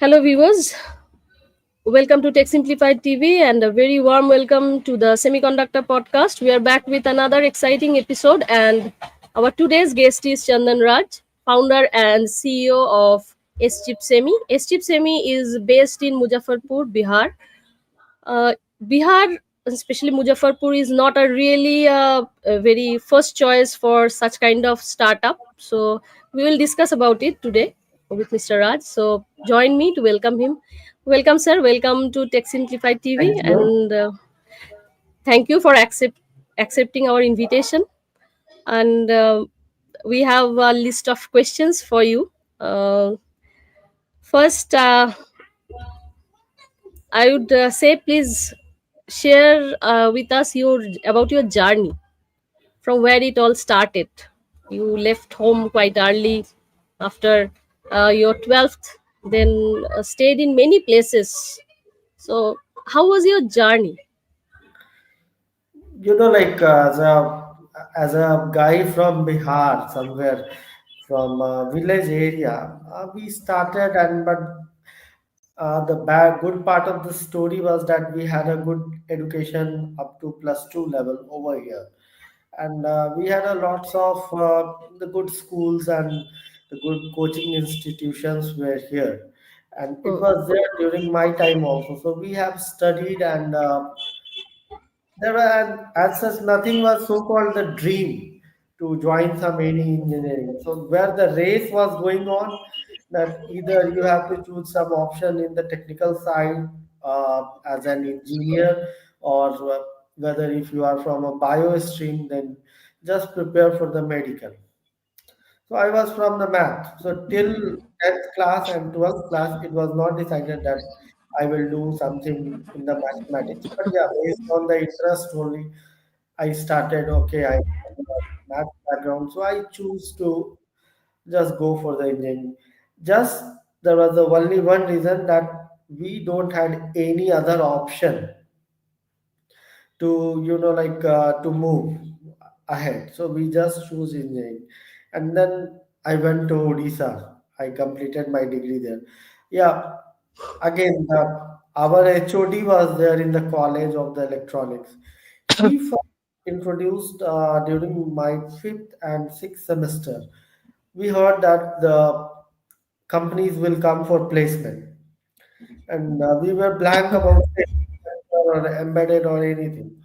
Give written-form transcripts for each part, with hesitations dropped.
Hello, viewers. Welcome to Tech Simplified TV and a very warm welcome to the Semiconductor podcast. We are back with another exciting episode, and our today's guest is Chandan Raj, founder and CEO of Schip Semi. Schip Semi is based in Muzaffarpur, Bihar. Bihar, especially Muzaffarpur, is not a really a very first choice for such kind of startup. So we will discuss about it today with Mr. Raj. So join me to welcome him. Welcome, sir. Welcome to Tech Simplified TV, Thank you. and thank you for accepting our invitation. And we have a list of questions for you. First, I would say, please share with us your journey from where it all started. You left home quite early after your 12th, then stayed in many places. So, how was your journey? As a guy from Bihar, somewhere from a village area, we started, and but the good part of the story was that we had a good education up to +2 level over here, and we had a lots of the good schools and the good coaching institutions were here, and it Hmm. was there during my time also. So we have studied, and there were, as such, nothing was so-called the dream to join some any engineering. So where the race was going on, that either you have to choose some option in the technical side as an engineer, or whether if you are from a bio stream, then just prepare for the medical. So I was from the math. So till 10th class and 12th class, it was not decided that I will do something in the mathematics. But yeah, based on the interest only, I started, okay, I have a math background. So I choose to just go for the engineering. Just there was the only one reason that we don't had any other option to to move ahead, so we just choose engineering. And then I went to Odisha. I completed my degree there. Yeah, again, our HOD was there in the college of the electronics. He first introduced during my fifth and sixth semester. We heard that the companies will come for placement, and we were blank about it, or embedded or anything.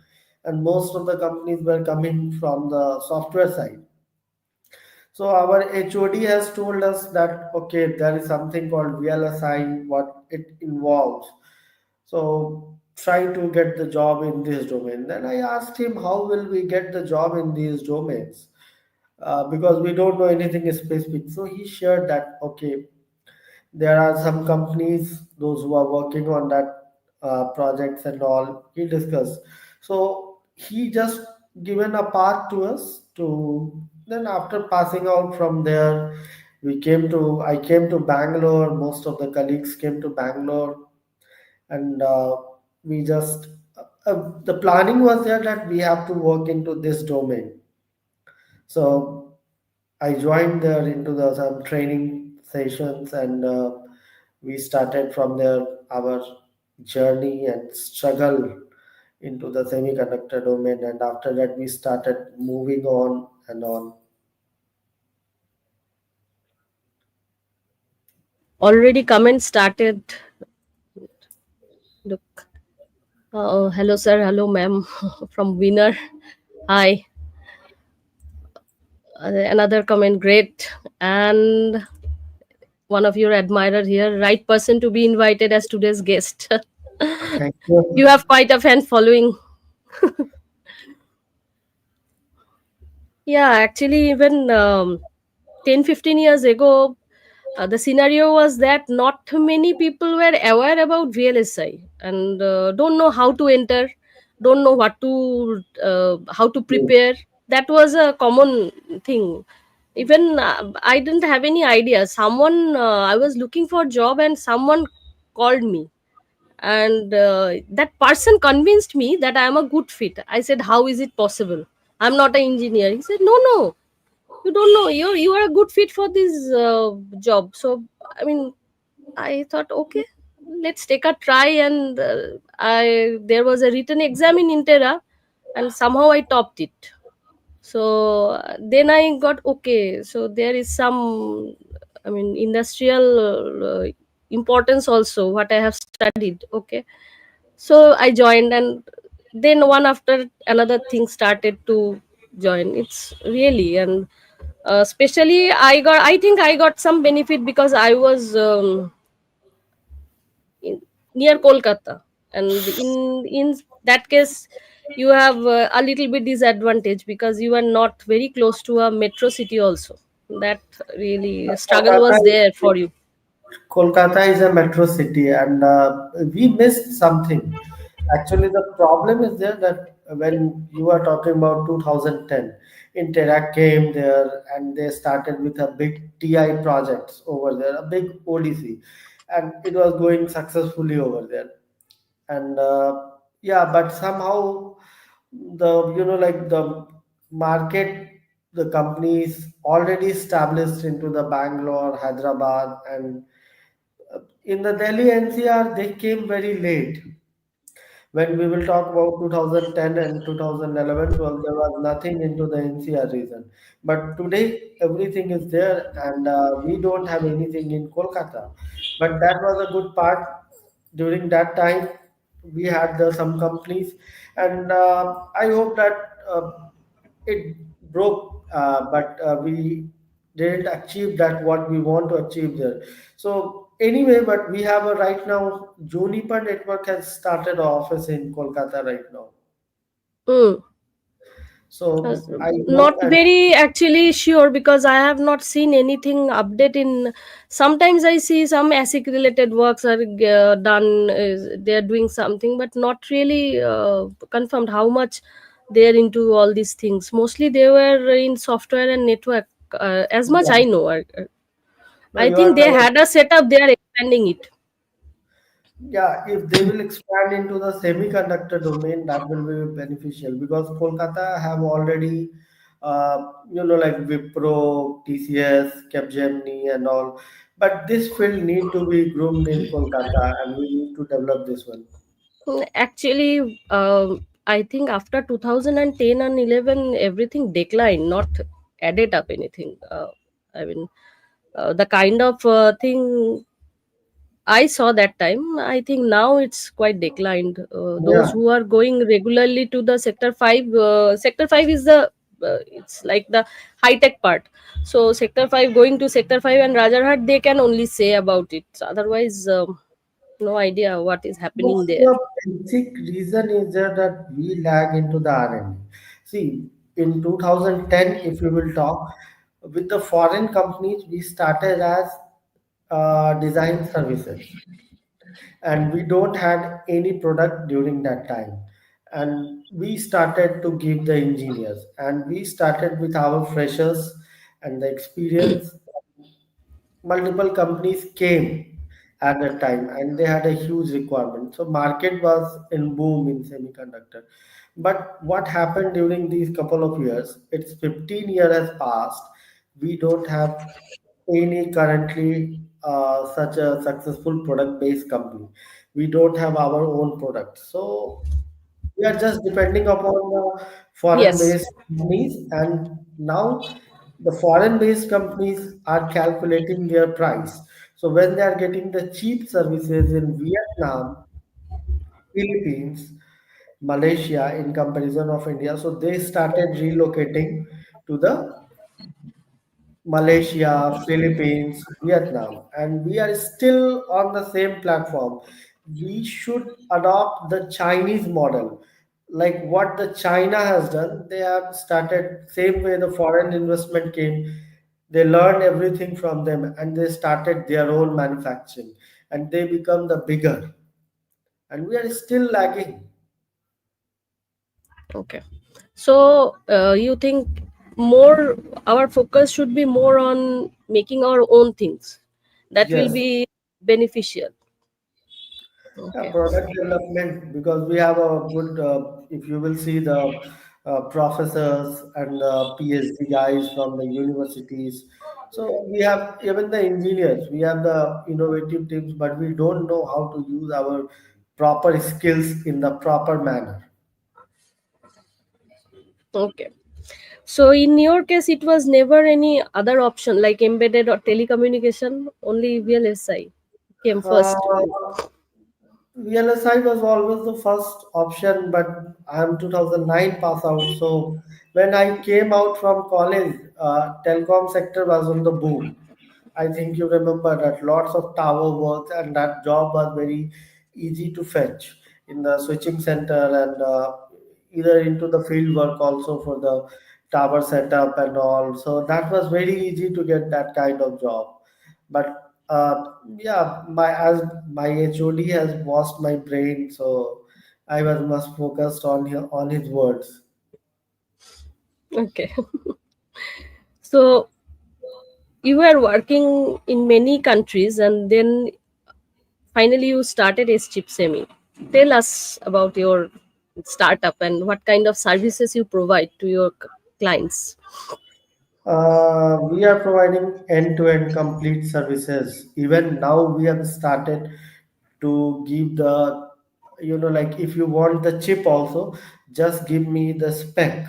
And most of the companies were coming from the software side. So our HOD has told us that okay, there is something called VLSI, what it involves. So try to get the job in this domain. Then I asked him, how will we get the job in these domains? Because we don't know anything specific. So he shared that okay, there are some companies, those who are working on that projects and all. He discussed. So he just given a path to us to. Then after passing out from there, I came to Bangalore. Most of the colleagues came to Bangalore, and we just the planning was there that we have to work into this domain. So I joined there into the some training sessions, and we started from there our journey and struggle into the semiconductor domain. And after that, we started moving on and on. Already comment started. Look. Hello, sir. Hello, ma'am. From Winner. Hi. Another comment. Great. And one of your admirer here. Right person to be invited as today's guest. Thank You you. have quite a fan following. Yeah, actually, even 10, 15 years ago, the scenario was that not many people were aware about VLSI and don't know how to enter, don't know how to prepare. That was a common thing. Even I didn't have any idea. I was looking for a job and someone called me, and that person convinced me that I am a good fit. I said, how is it possible? I'm not an engineer. He said, no, you don't know, you are a good fit for this job. So I mean, I thought, okay, let's take a try. And I there was a written exam in Intera, and somehow I topped it. So then I got, okay. So there is some, I mean, industrial importance also what I have studied. Okay, so I joined, and then one after another thing started to join. It's really, and especially I think I got some benefit because I was in, near Kolkata, and in that case you have a little bit disadvantage because you are not very close to a metro city also. That really struggle Kolkata was there is for you. Kolkata is a metro city, and we missed something. Actually, the problem is there that when you are talking about 2010, Interact came there and they started with a big TI projects over there, a big ODC, and it was going successfully over there. And yeah, but somehow the market, the companies already established into the Bangalore, Hyderabad, and in the Delhi NCR, they came very late. When we will talk about 2010 and 2011, 12, there was nothing into the NCR region. But today, everything is there, and we don't have anything in Kolkata. But that was a good part. During that time, we had some companies, and I hope that it broke, but we didn't achieve that what we want to achieve there. So anyway, but we have a right now Juniper Network has started an office in Kolkata right now. Mm. Uh, So I hope Not and very actually sure because I have not seen anything update in. Sometimes I see some ASIC related works are done. They are doing something, but not really confirmed how much they are into all these things. Mostly they were in software and network. As much I yeah, know, no, I you are think they correct. had a setup. They are expanding it. Yeah, if they will expand into the semiconductor domain, that will be beneficial because Kolkata have already, like Wipro, TCS, Capgemini, and all. But this field need to be groomed in Kolkata, and we need to develop this one. Actually, I think after 2010 and 11, everything declined, not added up anything. I mean, the kind of thing I saw that time, I think now it's quite declined. Those Yeah. who are going regularly to the Sector 5 is the it's like the high tech part. So Sector 5, going to Sector 5 and Rajarhat, they can only say about it. Otherwise, no idea what is happening What's there. the basic reason is there that we lag into the R&D? See, in 2010, if we will talk with the foreign companies, we started as design services, and we don't had any product during that time. And we started to give the engineers, and we started with our freshers and the experience. Multiple companies came at that time and they had a huge requirement, so market was in boom in semiconductor. But what happened during these couple of years, it's 15 years has passed, we don't have any currently such a successful product based company. We don't have our own product, so we are just depending upon the foreign Yes. based companies, and now the foreign based companies are calculating their price. So when they are getting the cheap services in Vietnam, Philippines, Malaysia in comparison of India, so they started relocating to the Malaysia, Philippines, Vietnam, and we are still on the same platform. We should adopt the Chinese model. Like what the China has done, they have started same way the foreign investment came. They learned everything from them and they started their own manufacturing and they become the bigger. And we are still lagging. Okay. So you think more our focus should be more on making our own things. That will Yes. be beneficial. Okay. Product development, because we have a good, if you will see the professors and the PhD guys from the universities, So we have even the engineers, we have the innovative teams, but we don't know how to use our proper skills in the proper manner. Okay. So in your case, it was never any other option like embedded or telecommunication. Only VLSI came first. Uh, VLSI was always the first option, but I'm 2009 pass out. So when I came out from college, telecom sector was on the boom. I think you remember that lots of tower works and that job was very easy to fetch in the switching center and either into the field work also for the tower setup and all. So that was very easy to get that kind of job. But yeah, my as my HOD has washed my brain, so I was much focused on his words. Okay. So you were working in many countries and then finally you started a Schip Semi. Tell us about your startup and what kind of services you provide to your clients. We are providing end-to-end complete services. Even now, we have started to give the, like if you want the chip also, just give me the spec.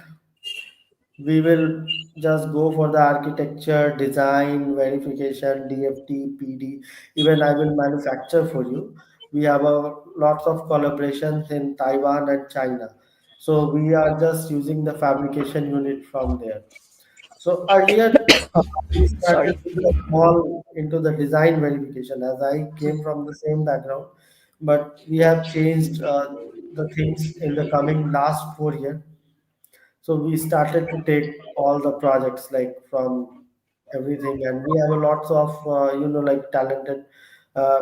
We will just go for the architecture, design, verification, DFT, PD. Even I will manufacture for you. We have a lots of collaborations in Taiwan and China. So we are just using the fabrication unit from there. So earlier we started Sorry. with the small into the design verification as I came from the same background, but we have changed the things in the coming last 4 years. So we started to take all the projects like from everything, and we have a lots of like talented uh,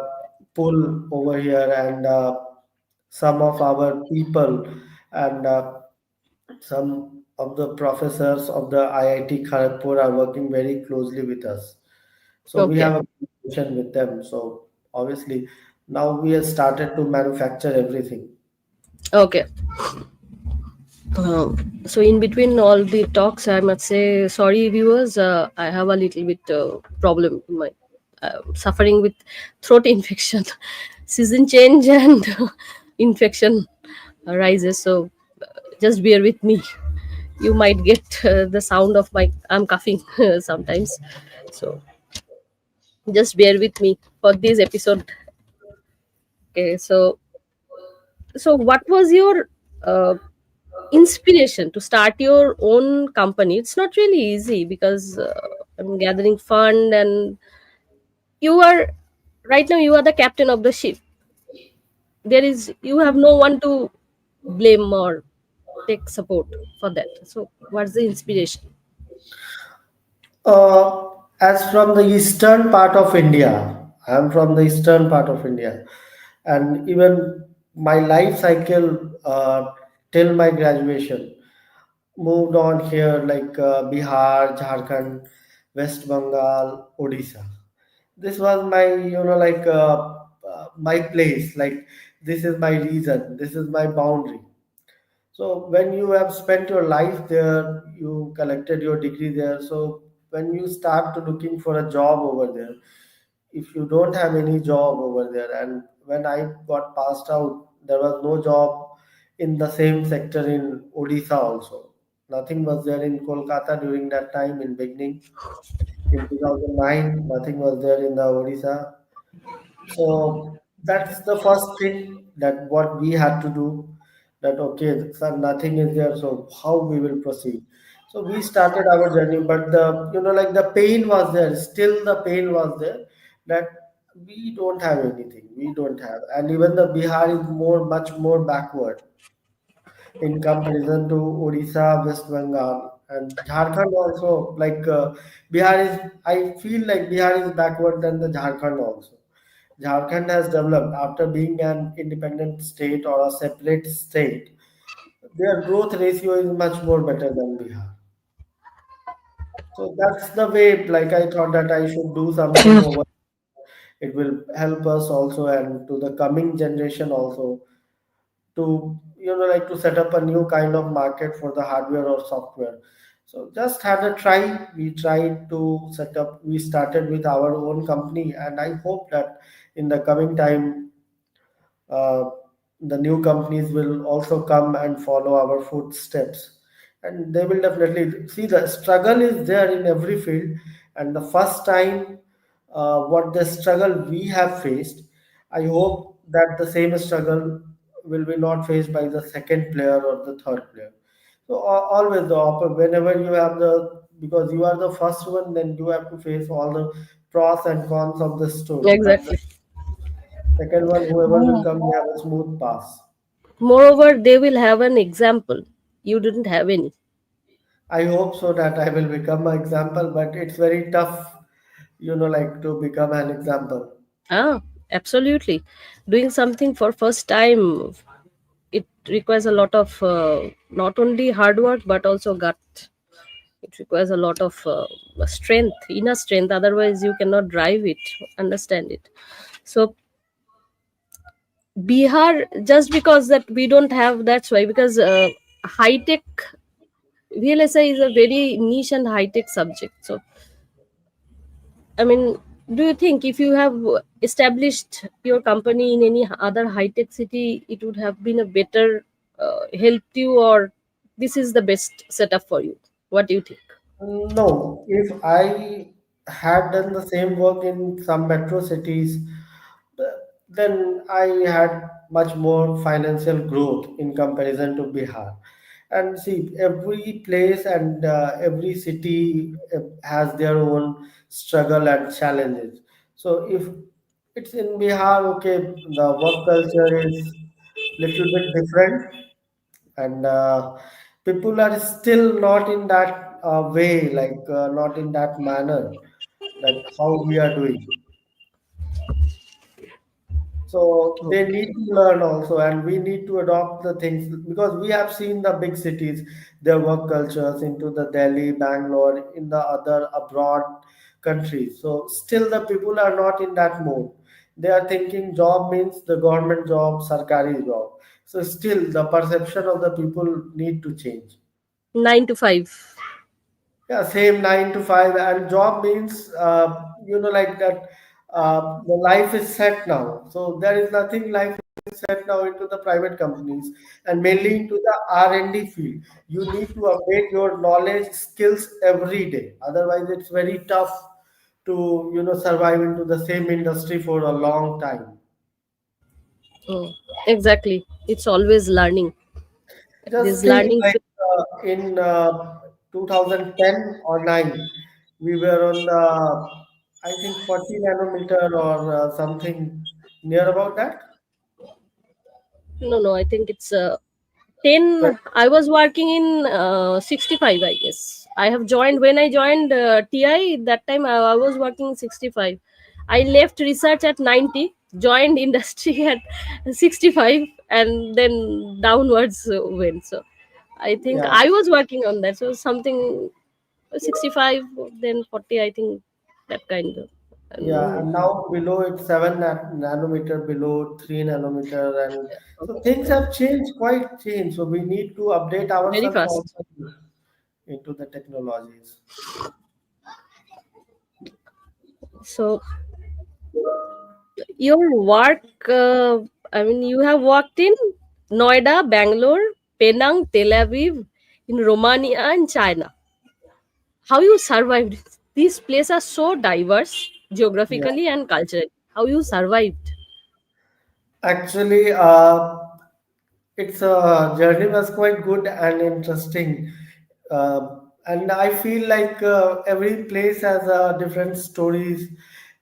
pool over here, and some of our people and some of the professors of the IIT Kharagpur are working very closely with us. So we Okay. have a conversation with them. So obviously now we have started to manufacture everything. Okay. So in between all the talks, I must say sorry, viewers. I have a little bit problem in my suffering with throat infection, season change and infection arises. So just bear with me. You might get the sound of my I'm coughing sometimes. So just bear with me for this episode. Okay. So what was your inspiration to start your own company? It's not really easy because I'm gathering fund and you are right now you are the captain of the ship. There is you have no one to blame or take support for that. So what's the inspiration? As from the eastern part of India, I'm from the eastern part of India, and even my life cycle till my graduation moved on here like Bihar, Jharkhand, West Bengal, Odisha. This was my, my place. Like this is my region. This is my boundary. So when you have spent your life there, you collected your degree there. So when you start to looking for a job over there, if you don't have any job over there, and when I got passed out, there was no job in the same sector in Odisha also. Nothing was there in Kolkata during that time in beginning. In 2009, nothing was there in the Odisha. So that's the first thing that what we had to do. That okay, so nothing is there. So how we will proceed? So we started our journey, but the like the pain was there. Still, the pain was there. That we don't have anything. We don't have, and even the Bihar is much more backward in comparison to Odisha, West Bengal, and Jharkhand also. Like Bihar is, I feel like Bihar is backward than the Jharkhand also. Jharkhand has developed after being an independent state or a separate state. Their growth ratio is much more better than Bihar. So that's the way. Like I thought that I should do something over. It will help us also and to the coming generation also to like to set up a new kind of market for the hardware or software. So just had a try. We tried to set up. We started with our own company, and I hope that in the coming time, uh, the new companies will also come and follow our footsteps, and they will definitely see the struggle is there in every field. And the first time, what the struggle we have faced, I hope that the same struggle will be not faced by the second player or the third player. So always whenever you have the, because you are the first one, then you have to face all the pros and cons of the story, but the Exactly. second one, whoever will Mo- come, we have a smooth pass. Moreover, they will have an example. You didn't have any. I hope so that I will become an example, but it's very tough, like to become an example. Ah, absolutely. Doing something for first time, it requires a lot of not only hard work but also gut. It requires a lot of strength, inner strength. Otherwise, you cannot drive it, understand it. So Bihar, just because that we don't have, that's why, because high tech VLSI is a very niche and high tech subject. So I mean, do you think if you have established your company in any other high tech city, it would have been a better helped you, or this is the best setup for you? What do you think? No, if I had done the same work in some metro cities, then I had much more financial growth in comparison to Bihar. And see, every place and every city has their own struggle and challenges. So if it's in Bihar, okay, the work culture is little bit different, and people are still not in that way, like not in that manner that how we are doing. So they Okay. need to learn also, and we need to adopt the things, because we have seen the big cities, their work cultures into the Delhi, Bangalore, in the other abroad countries. So still the people are not in that mode. They are thinking job means the government job, sarkari job. So still the perception of the people need to change. 9 to 5. Yeah, same 9 to 5, and job means like that. The life is set now, so there is nothing life is set now into the private companies, and mainly into the R&D field. You need to update your knowledge, skills every day. Otherwise, it's very tough to survive into the same industry for a long time. Oh, exactly. It's always learning. Just This think learning. like in 2010 or 9, we were on the, I think, 40 nanometer or something near about that. No, no, I think it's 10. I was working in 65, I guess. I have joined when I joined TI. That time I was working 65. I left research at 90, joined industry at 65, and then downwards went. So I think Yeah, I was working on that. So something 65, then 40, I think, that kind of. yeah, And and now below it's 7 nanometer, below 3 nanometer, and so things uh, have changed, quite changed. So we need to update very ourselves fast. also into the technologies. So your work, I mean, you have worked in Noida, Bangalore, Penang, Tel Aviv, in Romania and China. How you survived? These places are so diverse Yeah. geographically and culturally. How you survived? Actually, its journey was quite good and interesting. And I feel like every place has different stories,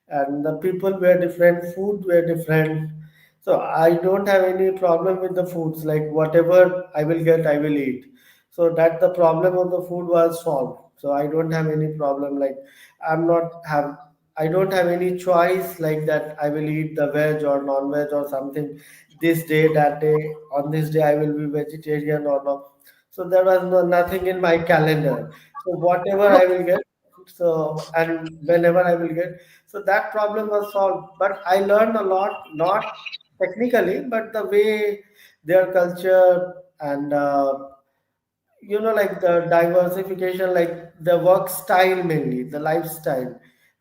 and the people were different, food were different. So I don't have any problem with the foods. Like whatever I will get, I will eat. So that the problem of the food was solved. So I don't have any problem. Like I'm not have I don't have any choice like that. I will eat the veg or non-veg or something this day, that day, on this day I will be vegetarian or not. So there was nothing in my calendar. So whatever I will get, so and whenever I will get, so that problem was solved. But I learned a lot, not technically, but the way their culture and like the diversification, like the work style, mainly the lifestyle,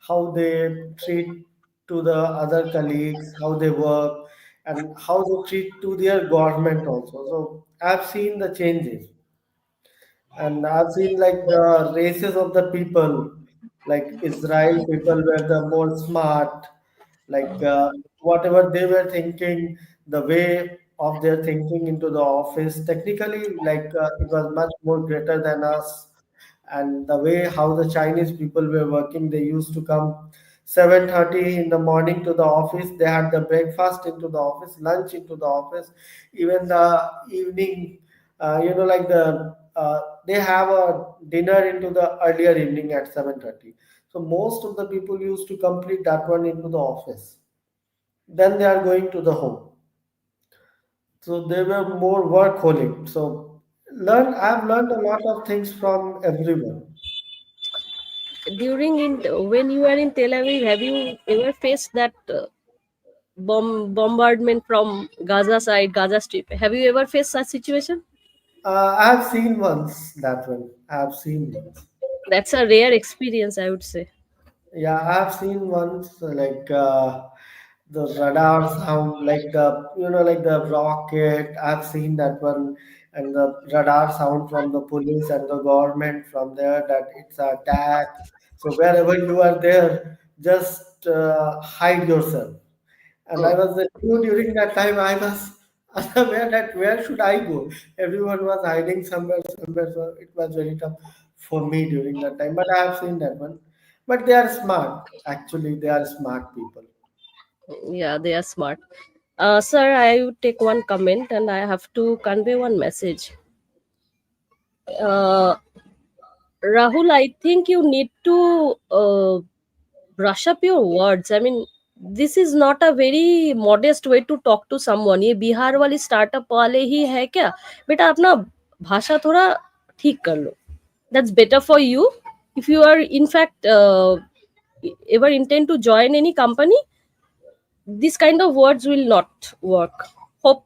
how they treat to the other colleagues, how they work, and how they treat to their government also. So I've seen the changes, and I've seen like the races of the people, like Israel people were the more smart, like whatever they were thinking, the way of their thinking into the office, technically, like it was much more greater than us. And the way how the Chinese people were working, they used to come 7:30 in the morning to the office. They had the breakfast into the office, lunch into the office, even the evening. Like they have a dinner into the earlier evening at 7:30. So most of the people used to complete that one into the office. Then they are going to the home. So they were more workaholic. So I've learned a lot of things from everyone. During in when you are in Tel Aviv, have you ever faced that bombardment from Gaza side, Gaza Strip? Have you ever faced such situation? I have seen once that one. I have seen once. That's a rare experience, I would say. Yeah, I have seen once like the radar sound, like like the rocket. I've seen that one, and the radar sound from the police and the government from there that it's an attack. So wherever you are there, just hide yourself. And I Mm. was new during that time. I was unaware that where should I go. Everyone was hiding somewhere. So it was very tough for me during that time. But I have seen that one. But they are smart. Actually, they are smart people. Yeah, they are smart. Sir, I would take one comment and I have to convey one message. Uh, Rahul, I think you need to brush up your words. I mean, this is not a very modest way to talk to someone. ये बिहार वाली startup वाले ही है क्या? बेटा अपना भाषा थोड़ा ठीक कर लो. That's better for you. If you are in fact ever intend to join any company, this kind of words will not work. Hope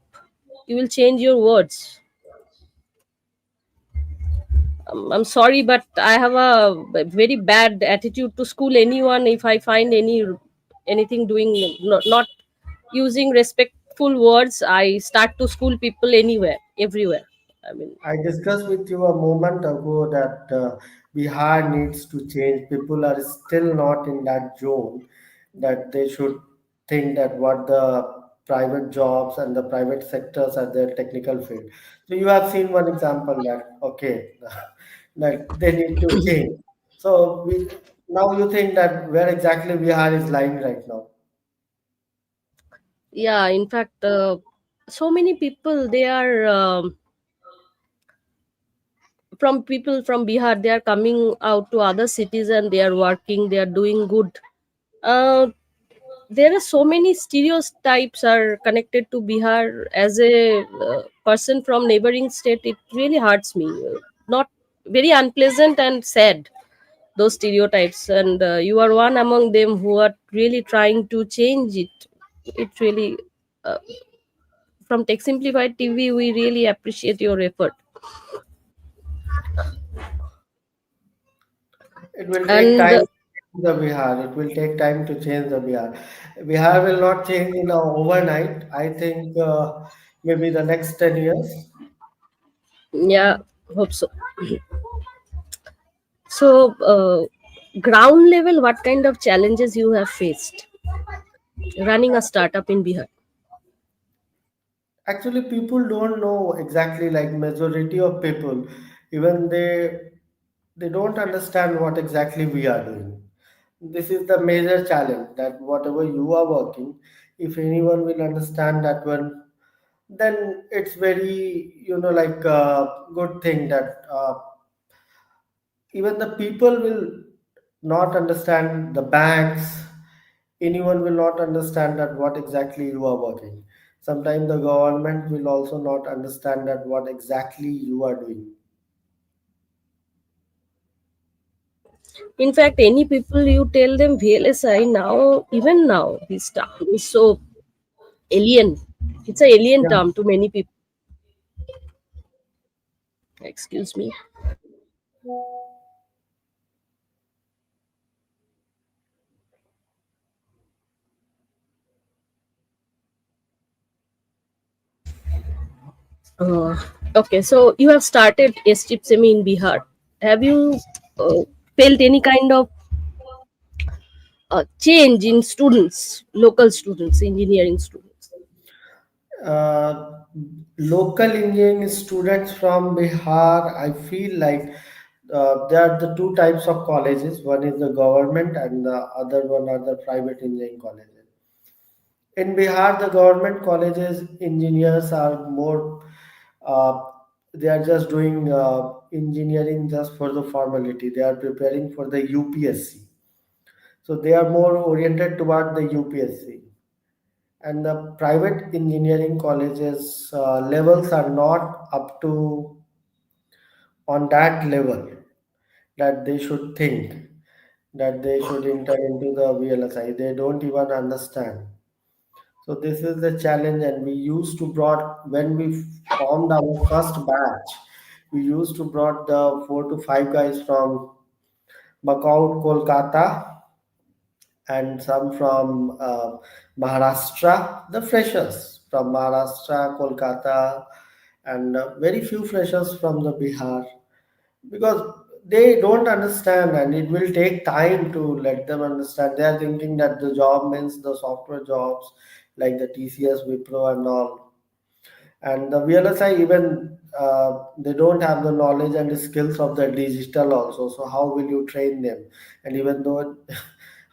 you will change your words. I'm sorry, but I have a very bad attitude to school anyone if I find anything doing not using respectful words. I start to school people anywhere, everywhere. I mean, I discussed with you a moment ago that Bihar needs to change. People are still not in that zone that they should think that what the private jobs and the private sectors are their technical field. So you have seen one example that okay, that they need to change. So now you think that where exactly Bihar is lying right now. yeah. In fact, so many people they are from people from Bihar. They are coming out to other cities and they are working. They are doing good. Uh, there are so many stereotypes are connected to Bihar. As a person from neighboring state, it really hurts me. Not very unpleasant and sad, those stereotypes, and you are one among them who are really trying to change it. It really, uh, from Tech Simplified TV, we really appreciate your effort. It will take And time to change the Bihar. It will take time to change the Bihar. Bihar will not change in a overnight. I think maybe the next 10 years. yeah, hope so. So, ground level, what kind of challenges you have faced running a startup in Bihar? Actually, people don't know exactly, like majority of people, even they don't understand what exactly we are doing. This is the major challenge that whatever you are working, if anyone will understand that one, then it's very like a good thing that even the people will not understand, the banks, anyone will not understand that what exactly you are working. Sometimes the government will also not understand that what exactly you are doing. In fact, any people you tell them VLSI now, even now, this term is so alien. It's an alien Yeah, term to many people. Excuse me. Uh, okay, so you have started Schip Semi in Bihar. Have you uh, felt any kind of change in students, local students, engineering students? uh, Local engineering students from Bihar, I feel like there are the two types of colleges. One is the government, and the other one are the private engineering colleges. In Bihar, the government colleges engineers are more. Uh, they are just doing engineering just for the formality. They are preparing for the UPSC. So they are more oriented toward the UPSC. And the private engineering colleges levels are not up to on that level that they should think that they should enter into the VLSI. They don't even understand. So this is the challenge, and we used to brought when we formed our first batch, we used to brought the 4 to 5 guys from Macau, Kolkata, and some from Maharashtra, the freshers from Maharashtra, Kolkata, and very few freshers from the Bihar, because they don't understand, and it will take time to let them understand. They are thinking that the job means the software jobs like the TCS, Wipro, and all. And the VLSI even they don't have the knowledge and the skills of the digital also. So how will you train them? And even though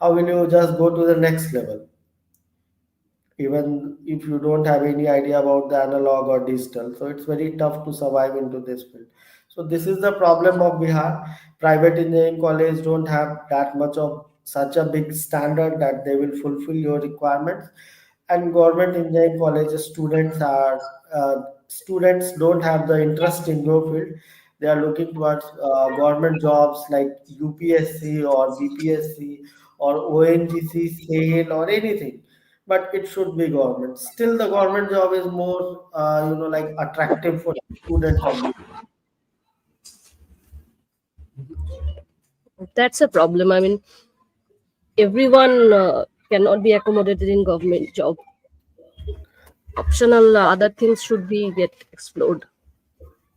how will you just go to the next level? Even if you don't have any idea about the analog or digital, so it's very tough to survive into this field. So this is the problem of Bihar. Private engineering college don't have that much of such a big standard that they will fulfill your requirements. And government engineering college students don't have the interest in your field. They are looking towards government jobs like UPSC or BPSC or ONGC sale or anything, but it should be government. Still, the government job is more, like attractive for students of the. That's a problem. I mean, everyone cannot be accommodated in government job. Optional other things should be get explored.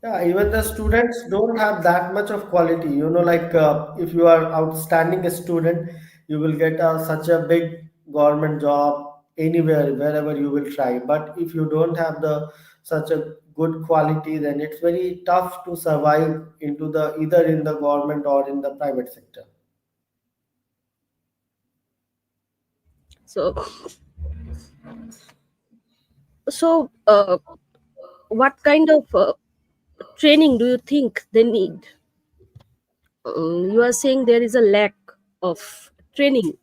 Yeah, even the students don't have that much of quality. Like if you are outstanding a student, you will get such a big government job anywhere, wherever you will try. But if you don't have the such a good quality, then it's very tough to survive into the either in the government or in the private sector. So, so what kind of training do you think they need? You are saying there is a lack of training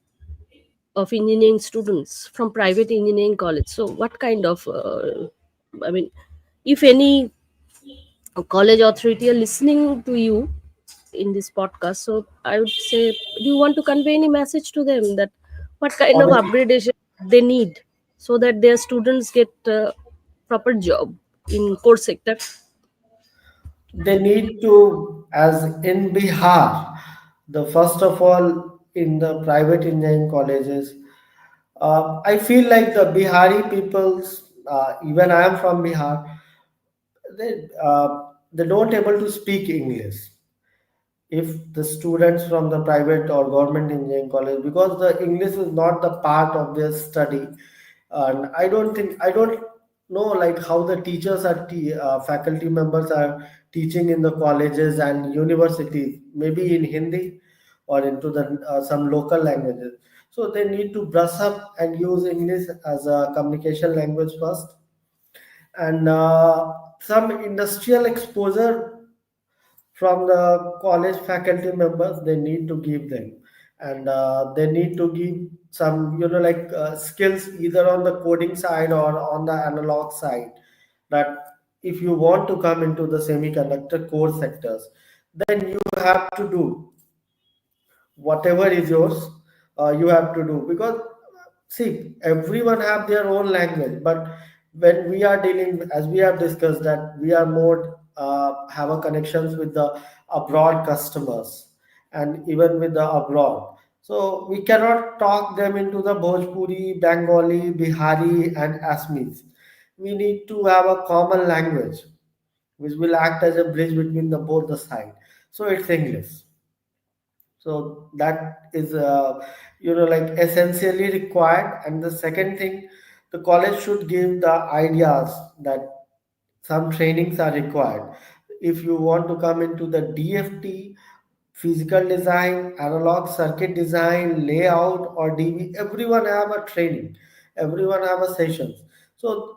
of engineering students from private engineering college. So, what kind of, I mean, if any college authority are listening to you in this podcast, so I would say, do you want to convey any message to them that what kind of Honestly, upgradation they need so that their students get proper job in core sector? they need to, as in Bihar, the first of all in the private engineering colleges. I feel like the Bihari peoples, even I am from Bihar, they don't able to speak English. If the students from the private or government engineering college, because the English is not the part of their study, and I don't know like how the teachers are faculty members are teaching in the colleges and universities, maybe in Hindi or into the some local languages. So they need to brush up and use English as a communication language first, and some industrial exposure from the college faculty members they need to give them. And they need to give some like skills either on the coding side or on the analog side, that if you want to come into the semiconductor core sectors, then you have to do whatever is yours. You have to do, because see, everyone have their own language, but when we are dealing, as we have discussed, that we are more have a connections with the abroad customers and even with the abroad. So we cannot talk them into the Bhojpuri, Bengali, Bihari, and Assamese. We need to have a common language which will act as a bridge between the both the side. So it's English. So that is like essentially required. And the second thing, the college should give the ideas that some trainings are required. If you want to come into the DFT, physical design, analog circuit design, layout, or DB, everyone have a training, everyone have a sessions. So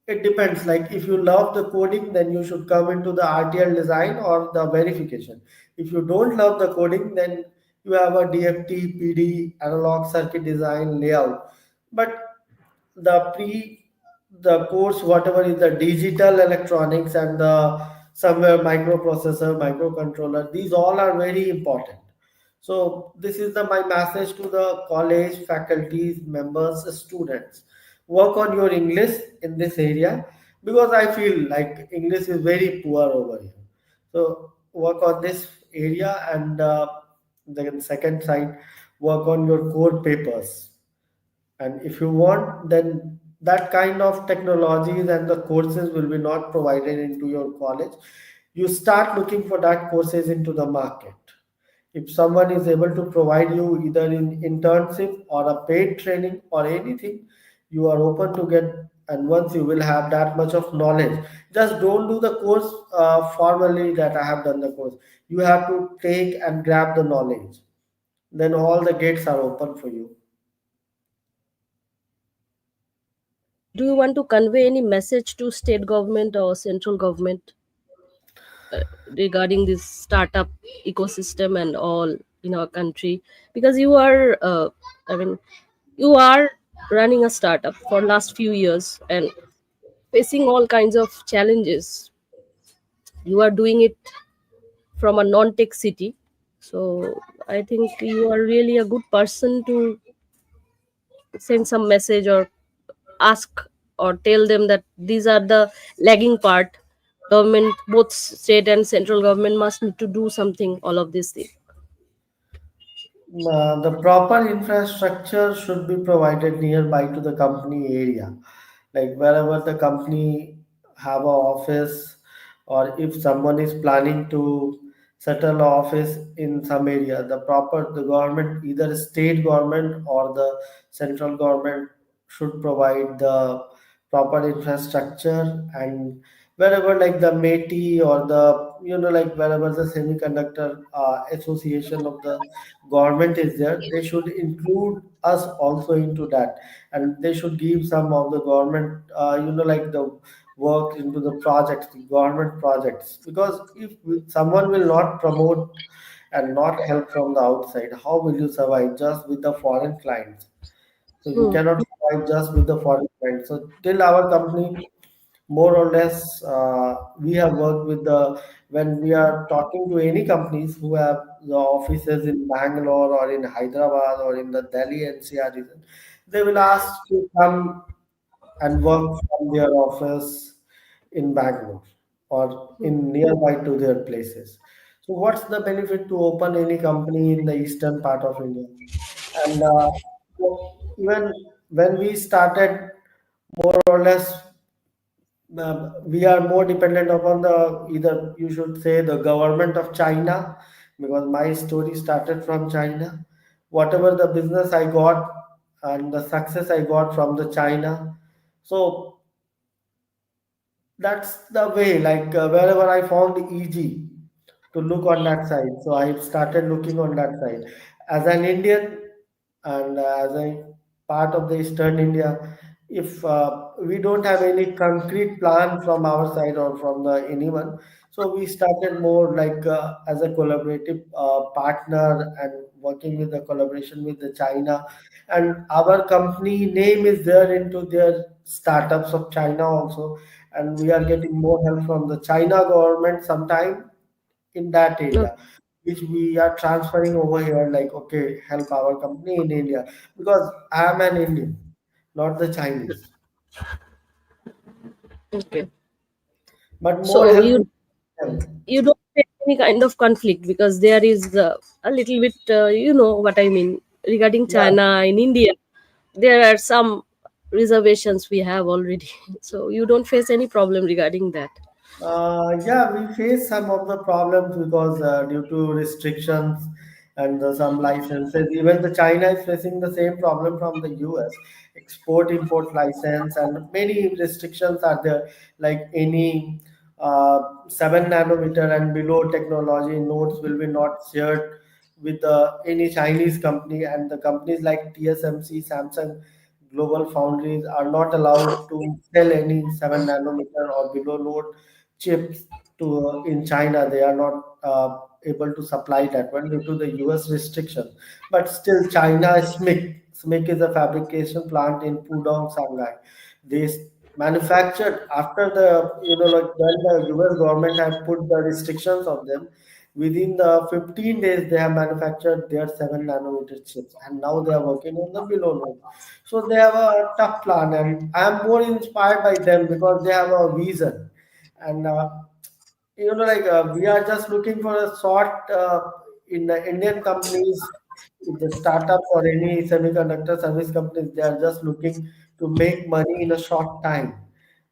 it depends. Like if you love the coding, then you should come into the RTL design or the verification. If you don't love the coding, then you have a DFT, PD, analog circuit design, layout. But the the course whatever is the digital electronics and the somewhere microprocessor, microcontroller, these all are very important. So this is the my message to the college faculties, members, students: work on your English in this area, because I feel like English is very poor over here. So work on this area. And the second side, work on your core papers. And if you want, then that kind of technologies and the courses will be not provided into your college. You start looking for that courses into the market. If someone is able to provide you either in internship or a paid training or anything, you are open to get. And once you will have that much of knowledge, just don't do the course formally that I have done the course. You have to take and grab the knowledge, then all the gates are open for you. Do you want to convey any message to state government or central government regarding this startup ecosystem and all in our country? Because you are, I mean, you are running a startup for last few years and facing all kinds of challenges. You are doing it from a non-tech city, so I think you are really a good person to send some message or ask or tell them that these are the lagging part. Government, both state and central government, must need to do something, all of these things. The proper infrastructure should be provided nearby to the company area, like wherever the company have a office, or if someone is planning to settle a office in some area, the government, either state government or the central government, should provide the proper infrastructure. And wherever like the METI or the like wherever the semiconductor association of the government is there, they should include us also into that. And they should give some of the government like the work into the projects, the government projects. Because if someone will not promote and not help from the outside, how will you survive just with the foreign clients? So you Hmm. cannot survive just with the foreign clients. So till our company, more or less, we have worked with the, when we are talking to any companies who have the offices in Bangalore or in Hyderabad or in the Delhi NCR region, they will ask to come and work from their office in Bangalore or in nearby to their places. So what's the benefit to open any company in the eastern part of India? And so even when we started, more or less, we are more dependent upon the, either you should say the government of China, because my story started from China. Whatever the business I got and the success I got from the China. So that's the way, like wherever I found easy to look on that side, so I started looking on that side. As an Indian, and as a part of the eastern India, if we don't have any concrete plan from our side or from the anyone, so we started more like as a collaborative partner, and working with the collaboration with the China. And our company name is there into their startups of China also. And we are getting more help from the China government sometime in that Okay. area, which we are transferring over here, like okay, help our company in India, because I am an Indian, not the Chinese. Okay. But more So help. you. Yeah. you don't face any kind of conflict, because there is a little bit, you know what I mean, regarding Yeah. China in India. There are some reservations we have already. So you don't face any problem regarding that. Yeah, we face some of the problems because due to restrictions and some licenses. Even the China is facing the same problem from the US. Export import license and many restrictions are there. Like any 7 nanometer and below technology nodes will be not shared with any Chinese company, and the companies like TSMC, Samsung, Global Foundries are not allowed to sell any 7 nanometer or below node chips to in China. They are not able to supply that one due to the US restriction. But still, China SMIC is a fabrication plant in Pudong, Shanghai. They manufactured after the like when the US government had put the restrictions on them. Within the 15 days, they have manufactured their 7 nanometer chips, and now they are working on the below node. So they have a tough plan, and I am more inspired by them because they have a vision. And like we are just looking for a short in the Indian companies, in the startup or any semiconductor service companies, they are just looking to make money in a short time.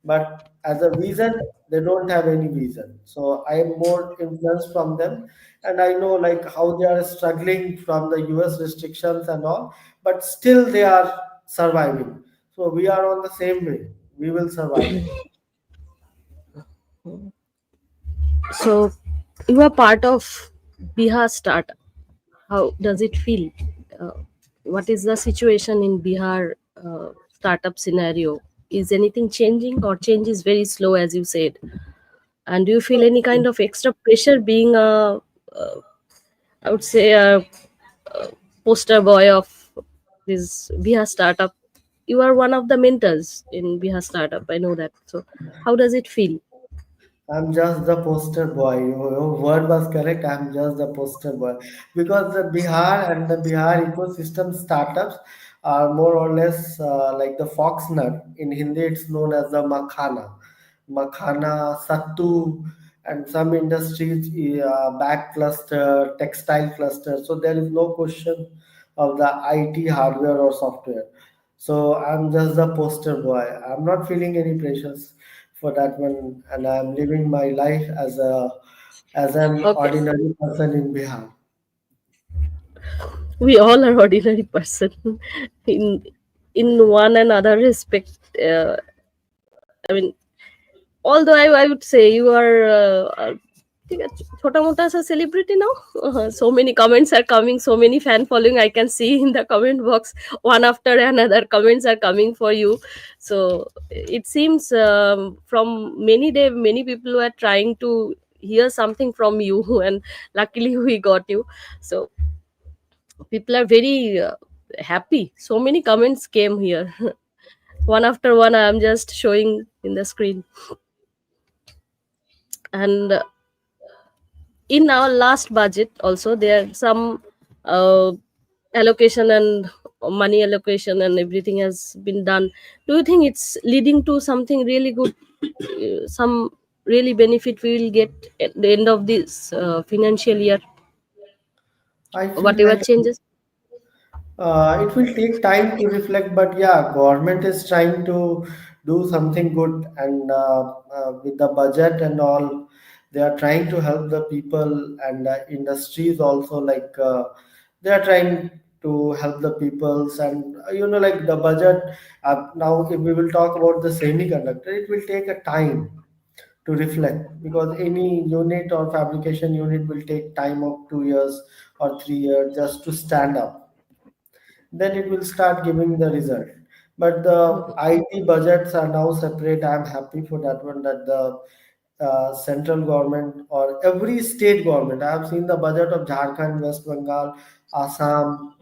But as a vision, they don't have any vision. So I am more influenced from them, and I know like how they are struggling from the US restrictions and all, but still they are surviving. So we are on the same way. We will survive. So you are part of Bihar startup. How does it feel? Uh, what is the situation in Bihar startup scenario? Is anything changing, or change is very slow, as you said? And do you feel any kind of extra pressure being I would say, a poster boy of this Bihar startup? You are one of the mentors in Bihar startup. I know that. So, how does it feel? I'm just the poster boy. Your word was correct. I'm just the poster boy. Because the Bihar and the Bihar ecosystem startups are more or less like the fox nut. In Hindi, it's known as the makhana. Makhana, sattu, and some industries, back cluster, textile cluster. So there is no question of the IT hardware or software. So I'm just the poster boy. I'm not feeling any pressures for that one, and I'm living my life as an Okay, ordinary person in Bihar. we all are ordinary person in one another respect. I mean, although I would say you are ठीक है, छोटा मोटा सा celebrity now. So many comments are coming, so many fan following I can see in the comment box. One after another comments are coming for you. So it seems from many day many people were trying to hear something from you, and luckily we got you. So people are very happy. So many comments came here. One after one I am just showing in the screen. And in our last budget also there are some uh, allocation and money allocation and everything has been done. Do you think it's leading to something really good, some really benefit we will get at the end of this financial year, I feel whatever like changes? it will take time to reflect, but yeah, government is trying to do something good, and with the budget and all, they are trying to help the people and industries also. Like they are trying to help the peoples, and like the budget. Now, if we will talk about the semiconductor, it will take a time to reflect because any unit or fabrication unit will take time of 2 years or 3 years just to stand up, then it will start giving the result. But the IT budgets are now separate. I'm happy for that one, that the central government or every state government. I have seen the budget of Jharkhand, West Bengal, Assam,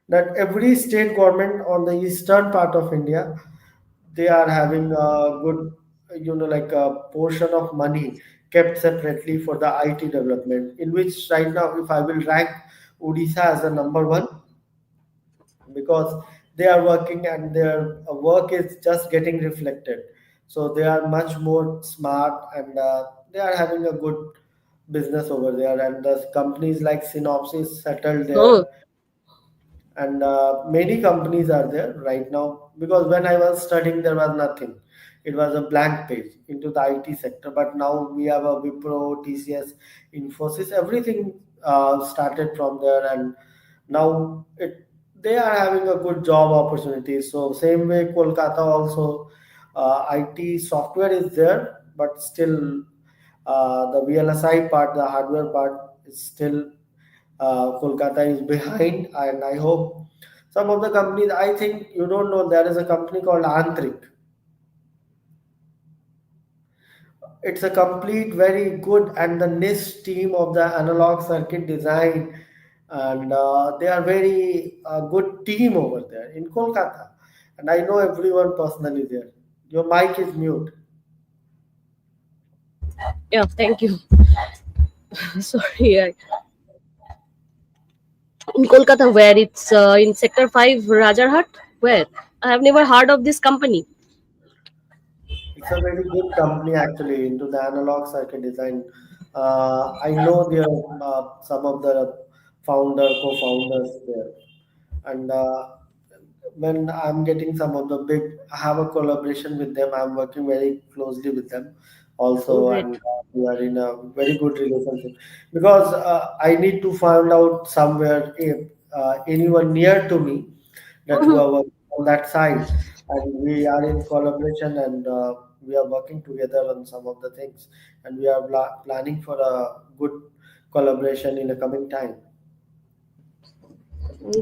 that every state government on the eastern part of India, they are having a good, like a portion of money kept separately for the IT development, in which right now, if I will rank Odisha as a number one, because they are working and their work is just getting reflected, so they are much more smart, and they are having a good business over there, and the companies like Synopsys settled there, Oh, and many companies are there right now, because when I was studying there was nothing. It was a blank page into the IT sector, but now we have a Wipro, TCS, Infosys, everything started from there, and now they are having a good job opportunities. So same way Kolkata also, IT software is there, but still the VLSI part, the hardware part is still, Kolkata is behind, and I hope some of the companies. I think you don't know, there is a company called Antrik. It's a complete, very good and the niche team of the analog circuit design, and they are very good team over there in Kolkata. And I know everyone personally there. Your mic is mute. yeah, thank you. Sorry. In Kolkata, where it's in Sector 5, Rajarhat, where I have never heard of this company. It's a very good company actually into the analog circuit design. I know their some of the co-founders there, and when I'm getting some of the big, I have a collaboration with them. I'm working very closely with them Oh, also, great. and we are in a very good relationship, because I need to find out somewhere if anyone near to me that who Mhm. are working on that side, and we are in collaboration, and we are working together on some of the things, and we are planning for a good collaboration in the coming time.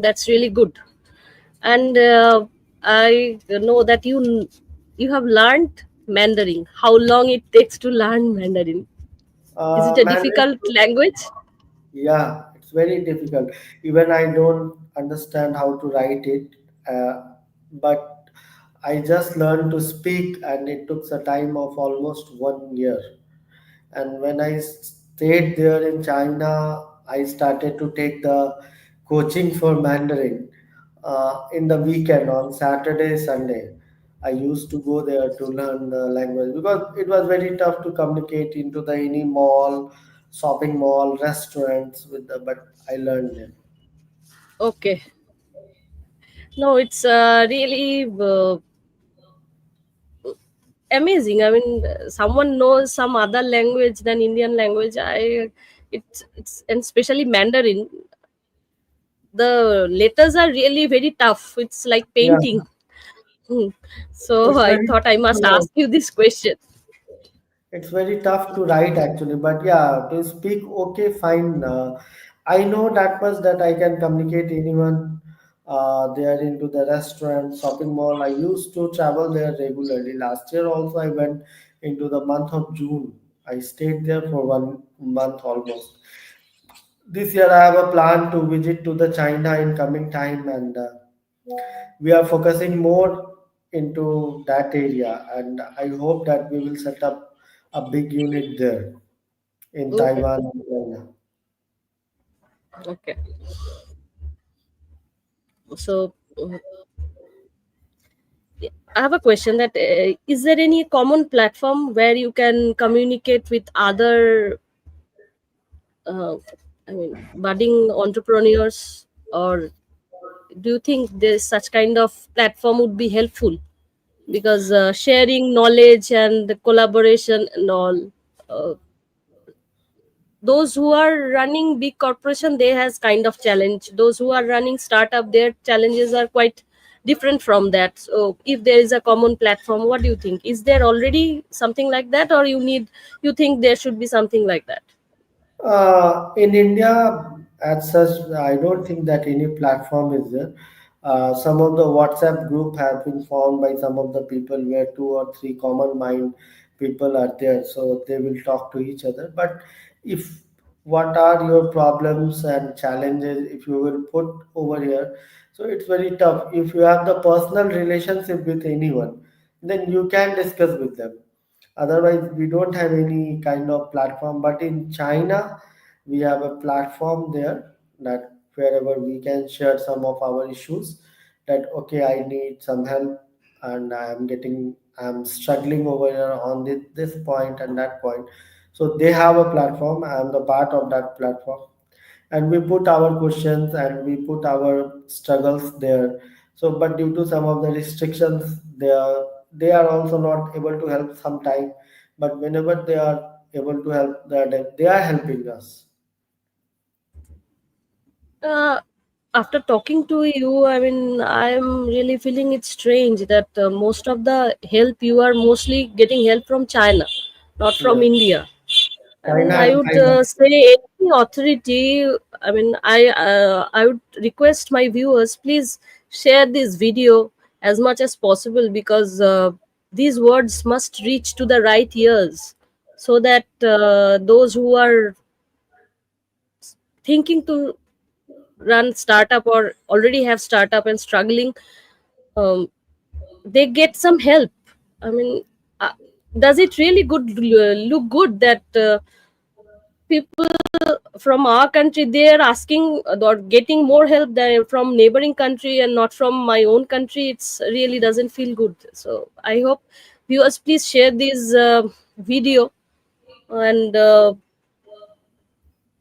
That's really good. And I know that you have learned Mandarin. How long it takes to learn Mandarin? Is it a Mandarin. difficult language? Yeah, it's very difficult. Even I don't understand how to write it, but I just learned to speak, and it took a time of almost 1 year. And when I stayed there in China, I started to take the coaching for Mandarin in the weekend on Saturday, Sunday. I used to go there to learn the language, because it was very tough to communicate into the any mall, shopping mall, restaurants with the. But I learned there. Okay. No, it's really amazing. I mean, someone knows some other language than Indian language. It's and especially Mandarin. The letters are really very tough. It's like Yeah, painting. Hmm. So it's I very thought I must ask you this question. It's very tough to write actually, but yeah, to speak, okay, fine. I know that much, that I can communicate anyone. They are into the restaurant, shopping mall. I used to travel there regularly. Last year also, I went into the month of June. I stayed there for 1 month almost. This year, I have a plan to visit to the China in coming time, and we are focusing more into that area, and I hope that we will set up a big unit there in Okay. Taiwan and China. Okay. So I have a question that is there any common platform where you can communicate with other, uh, I mean, budding entrepreneurs, or do you think there's such kind of platform would be helpful? Because sharing knowledge and the collaboration and all, uh, those who are running big corporation, they has kind of challenge. Those who are running startup, their challenges are quite different from that. So if there is a common platform, what do you think? Is there already something like that, or you think there should be something like that? In India, as such, I don't think that any platform is there. Some of the WhatsApp group have been formed by some of the people where two or three common mind people are there, so they will talk to each other. But if what are your problems and challenges, if you will put over here, so it's very tough. If you have the personal relationship with anyone, then you can discuss with them. Otherwise, we don't have any kind of platform. But in China, we have a platform there, that wherever we can share some of our issues, that okay, I need some help, and I'm struggling over here on this point and that point. So they have a platform. I am the part of that platform, and we put our questions and we put our struggles there. So, but due to some of the restrictions, they are also not able to help sometime. But whenever they are able to help, they are helping us. uh, After talking to you, I mean, I'm really feeling it strange that most of the help you are mostly getting help from China, not from Yes, India. I mean, China I and would China. say any authority. I mean, I would request my viewers, please share this video as much as possible, because these words must reach to the right ears, so that those who are thinking to run startup or already have startup and struggling, um, they get some help. I mean, uh, does it really look good that people from our country, they are asking or getting more help than from neighboring country and not from my own country? It's really doesn't feel good. So I hope viewers, please share this video, and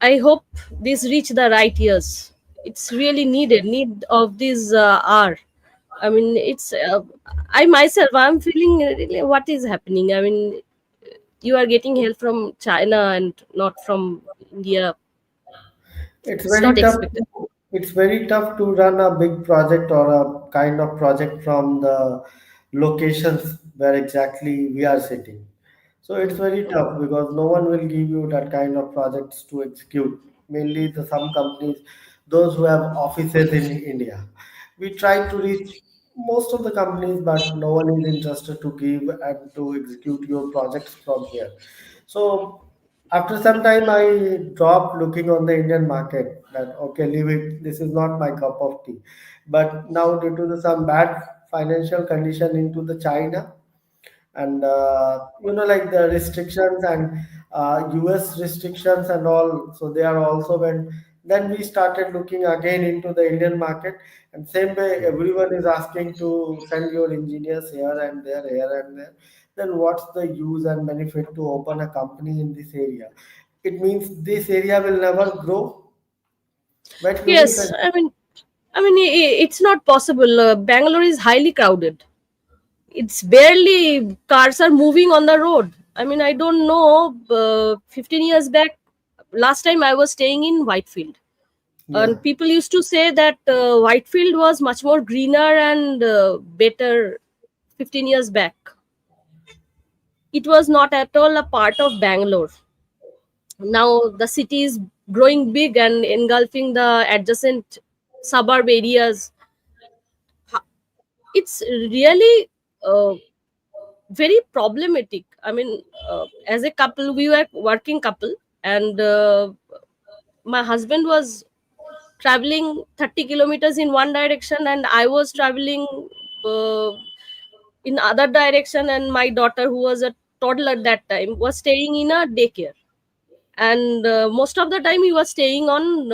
I hope this reach the right ears. It's really need of this hour. I mean, it's I myself, I'm feeling really what is happening. I mean, you are getting help from China and not from India. It's It's not very tough. expected. It's very tough to run a big project or a kind of project from the locations where exactly we are sitting. So it's very tough because no one will give you that kind of projects to execute. Mainly the some companies, those who have offices in India. We try to reach most of the companies, but no one is interested to give and to execute your projects from here. So after some time, I dropped looking on the Indian market. That okay, leave it. This is not my cup of tea. But now, due to some bad financial condition into the China, and like the restrictions and US restrictions and all, so they are also when then we started looking again into the Indian market, and same way everyone is asking to send your engineers here and there. Then what's the use and benefit to open a company in this area? It means this area will never grow. What you will say? Yes, it's not possible. Bangalore is highly crowded. It's barely cars are moving on the road. I mean, I don't know. 15 years back, last time I was staying in Whitefield, Yeah. and people used to say that Whitefield was much more greener and better 15 years back. It was not at all a part of Bangalore. Now the city is growing big and engulfing the adjacent suburb areas. It's really very problematic. I mean, as a couple, we were working couple, and my husband was traveling 30 kilometers in one direction, and I was traveling uh, in other direction, and my daughter, who was a toddler at that time, was staying in a daycare, and most of the time he was staying on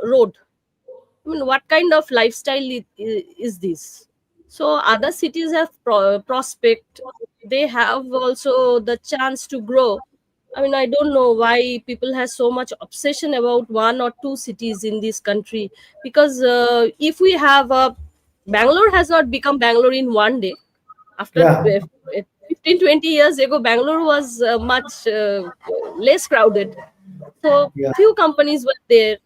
road. I mean, what kind of lifestyle is this? So other cities have prospect. They have also the chance to grow. I mean, I don't know why people have so much obsession about one or two cities in this country. Because if we have a Bangalore has not become Bangalore in one day. After Yeah. 15, 20 years ago, Bangalore was much less crowded. So Yeah. few companies were there,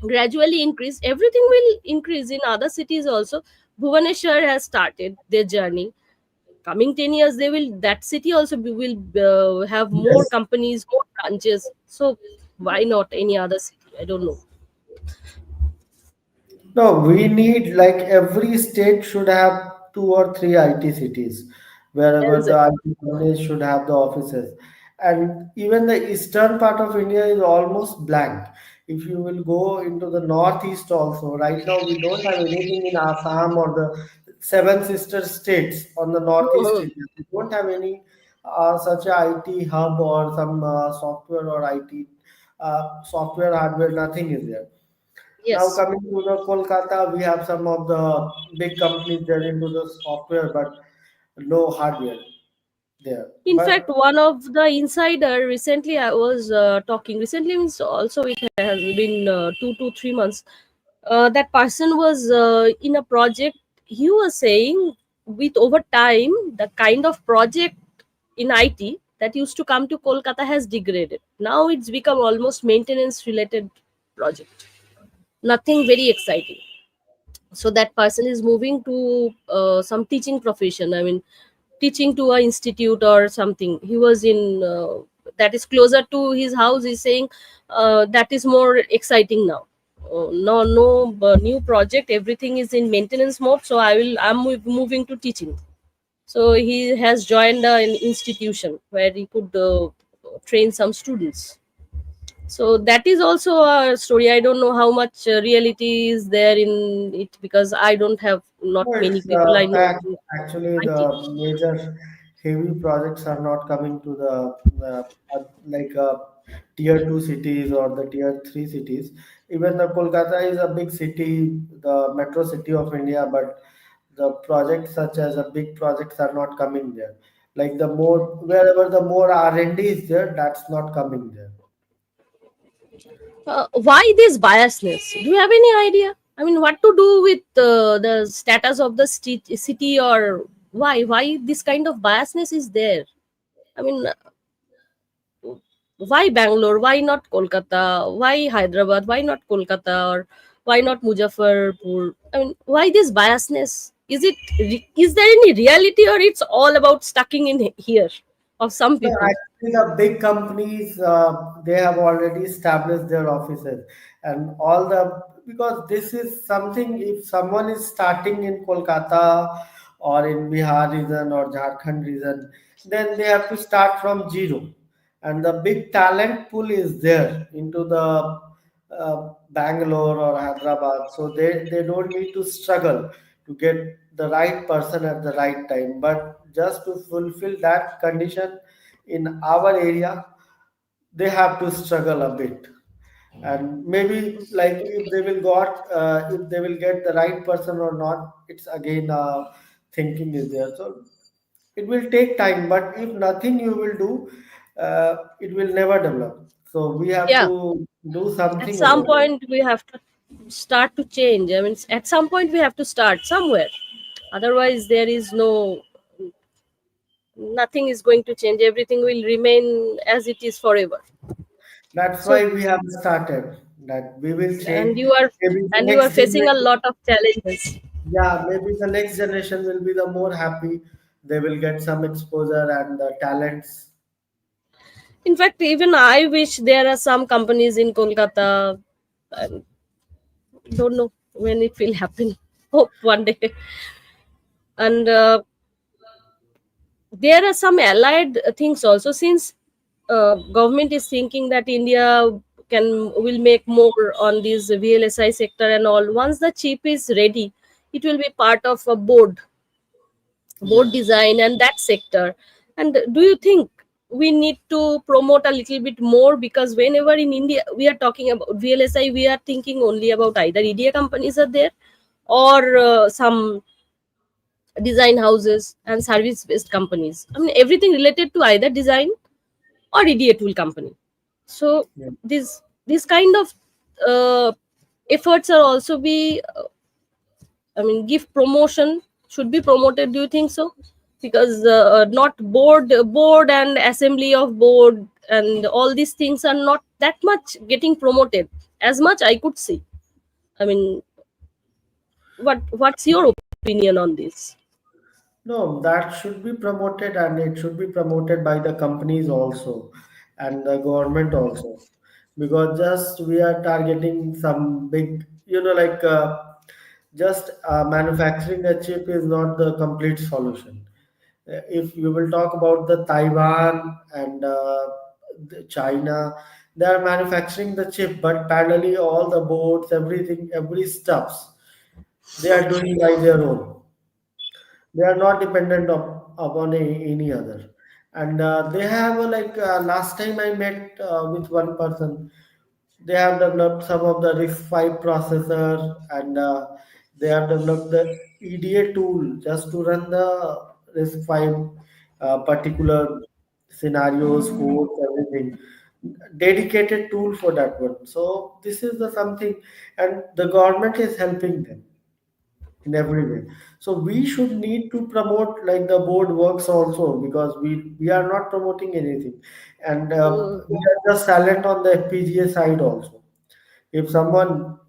gradually increase, everything will increase in other cities also. Bhubaneswar has started their journey. Coming 10 years, they will, that city also will have more Yes. companies, more branches. So why not any other city? I don't know. No, we need like every state should have two or three IT cities, wherever the Exactly. IT companies should have the offices. And even the eastern part of India is almost blank. If you will go into the northeast also, right now we don't have anything in Assam or the seven sister states on the northeast Mhm. India. We don't have any such a IT hub or some software or IT software hardware. Nothing is there. Now Yes. coming to the Kolkata, we have some of the big companies there into the software, but no hardware. there. In fact, But one of the insider recently I was talking. Recently means also it has been 2 to 3 months. That person was in a project. He was saying with over time the kind of project in IT that used to come to Kolkata has degraded. Now it's become almost maintenance related project. Nothing very exciting. So that person is moving to some teaching profession. I mean, teaching to a institute or something. He was in that is closer to his house. He's saying that is more exciting now. No new project, everything is in maintenance mode, so moving to teaching. So he has joined an institution where he could train some students. So that is also a story. I don't know how much reality is there in it, because I don't have not no, many it's people I know fact. in Actually, IT. the major heavy projects are not coming to the like tier two cities or the tier three cities. Even the Kolkata is a big city, the metro city of India, but the projects such as a big projects are not coming there. Like the more wherever the more R&D is there, that's not coming there. Why this biasness? Do you have any idea? I mean, what to do with the status of the city, or why this kind of biasness is there? I mean, why Bangalore? Why not Kolkata? Why Hyderabad? Why not Kolkata? Or why not Muzaffarpur? I mean, why this biasness? Is there any reality, or it's all about stucking in here of some No, people? actually, the big companies they have already established their offices, and all the because this is something. If someone is starting in Kolkata or in Bihar region or Jharkhand region, then they have to start from zero, and the big talent pool is there into the Bangalore or Hyderabad, so they don't need to struggle to get the right person at the right time, but just to fulfill that condition in our area they have to struggle a bit, and maybe like if they will get the right person or not, it's again thinking is there. So it will take time, but if nothing you will do, it will never develop, so we have Yeah, to do at something some about it. point we have to start to change. I mean, at some point we have to start somewhere. Otherwise, there is no nothing is going to change. Everything will remain as it is forever. That's So, why we have started that we will and change. you are Maybe the and you are next facing a generation, lot of challenges. yeah, maybe the next generation will be the more happy. They will get some exposure and the talents. In fact, even I wish there are some companies in Kolkata. I don't know when it will happen. Hope one day. And there are some allied things also, since government is thinking that India can will make more on this VLSI sector and all. Once the chip is ready, it will be part of a board Yeah. design and that sector. And do you think we need to promote a little bit more? Because whenever in India we are talking about VLSI, we are thinking only about either EDA companies are there, or some design houses and service based companies. I mean, everything related to either design or EDA tool company. So Yeah. this kind of uh, efforts are also be, I mean, give promotion, should be promoted. Do you think so? Because not board and assembly of board and all these things are not that much getting promoted as much I could see. I mean, what's your opinion on this? No, that should be promoted, and it should be promoted by the companies also and the government also. Because just we are targeting some big, like just manufacturing a chip is not the complete solution. If you will talk about the Taiwan and the China, they are manufacturing the chip, but parallelly all the boards, everything, every stuffs they are doing by their own. They are not dependent upon any other, and they have like last time I met with one person, they have developed some of the RISC-V processor, and they have developed the EDA tool just to run the RISC-V particular scenarios, codes, everything. Dedicated tool for that one. So this is the something, and the government is helping them in every way. So we should need to promote like the board works also, because we are not promoting anything, and mm, we are just silent on the FPGA side also. If someone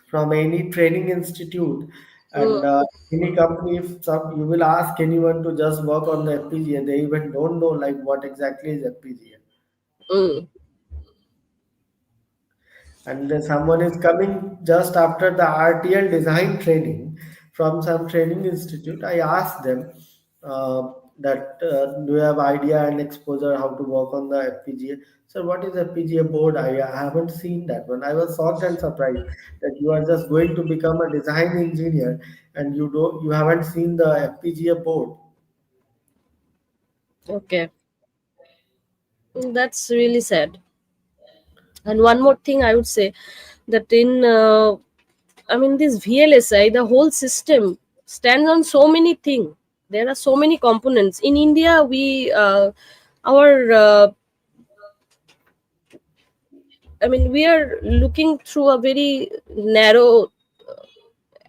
from any training institute and mm, any company, if some, you will ask anyone to just work on the FPGA, they even don't know like what exactly is FPGA. mm. And then someone is coming just after the RTL design training from some training institute. I asked them that do you have idea and exposure how to work on the FPGA? So what is FPGA board? I haven't seen that one. I was shocked and surprised that you are just going to become a design engineer and you haven't seen the FPGA board. Okay, that's really sad. And one more thing I would say, that in I mean, this VLSI, the whole system stands on so many things. There are so many components. In India, our, I mean, we are looking through a very narrow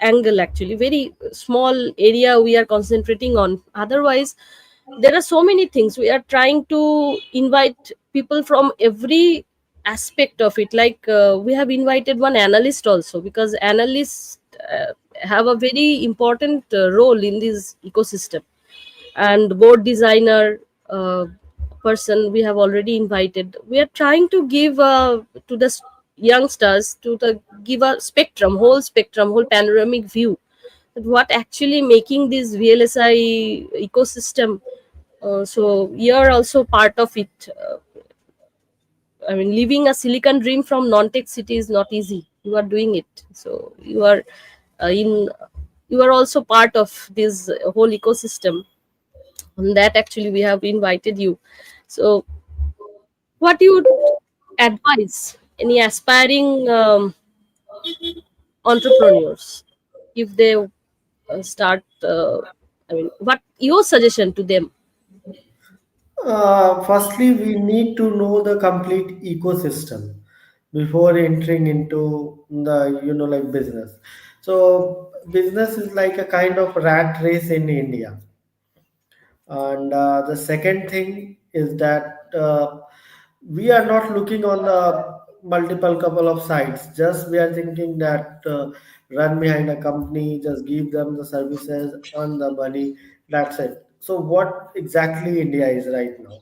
angle, actually, very small area we are concentrating on. Otherwise, there are so many things. We are trying to invite people from every aspect of it. Like we have invited one analyst also, because analysts have a very important role in this ecosystem, and board designer person we have already invited. We are trying to give to the youngsters, to the give a spectrum, whole spectrum, whole panoramic view, that what actually making this VLSI ecosystem. So you're also part of it. I mean, living a silicon dream from non-tech city is not easy. You are doing it, so you are in. You are also part of this whole ecosystem. On that, actually, we have invited you. So, what you would advise any aspiring entrepreneurs if they start? I mean, what your suggestion to them? Firstly, we need to know the complete ecosystem before entering into the like business. So business is like a kind of rat race in India. And the second thing is that we are not looking on the multiple couple of sites. Just we are thinking that run behind a company, just give them the services, earn the money. That's it. So what exactly India is right now?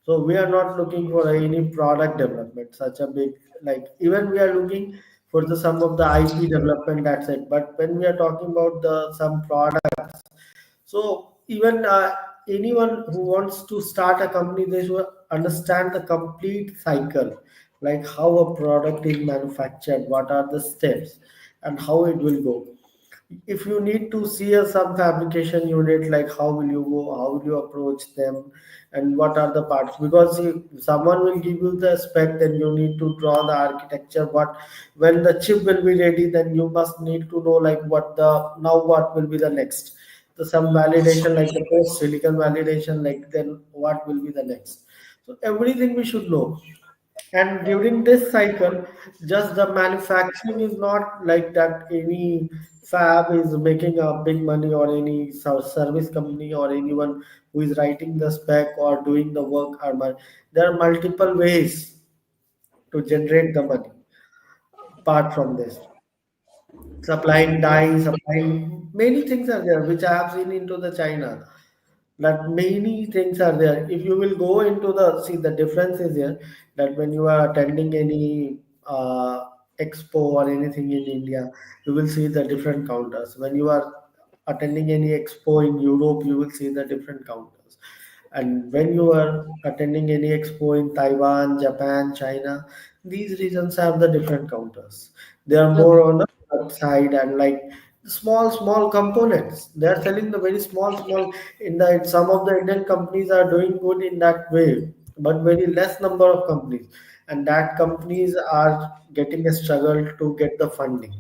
So we are not looking for any product development, such a big, like, even we are looking for the some of the IP development. That's it. But when we are talking about the some product, so even anyone who wants to start a company, they should understand the complete cycle, like how a product is manufactured, what are the steps, and how it will go. If you need to see some fabrication unit, like how will you go, how will you approach them, and what are the parts, because if someone will give you the spec, then you need to draw the architecture. What when the chip will be ready, then you must need to know like what the now what will be the next, the some validation, like the post silicon validation, like then what will be the next. So everything we should know. And during this cycle, just the manufacturing is not like that any fab is making a big money, or any service company, or anyone who is writing the spec or doing the work or there are multiple ways to generate the money apart from this. Supplying dye, supplying many things are there, which I have seen into the China, that many things are there. If you will go into the see, the difference is here, that when you are attending any expo or anything in India, you will see the different counters. When you are attending any expo in Europe, you will see the different counters. And when you are attending any expo in Taiwan, Japan, China, these regions have the different counters. They are more Okay. on the side, and like small components. They are selling the very small in the some of the Indian companies are doing good in that way, but very less number of companies, and that companies are getting a struggle to get the funding.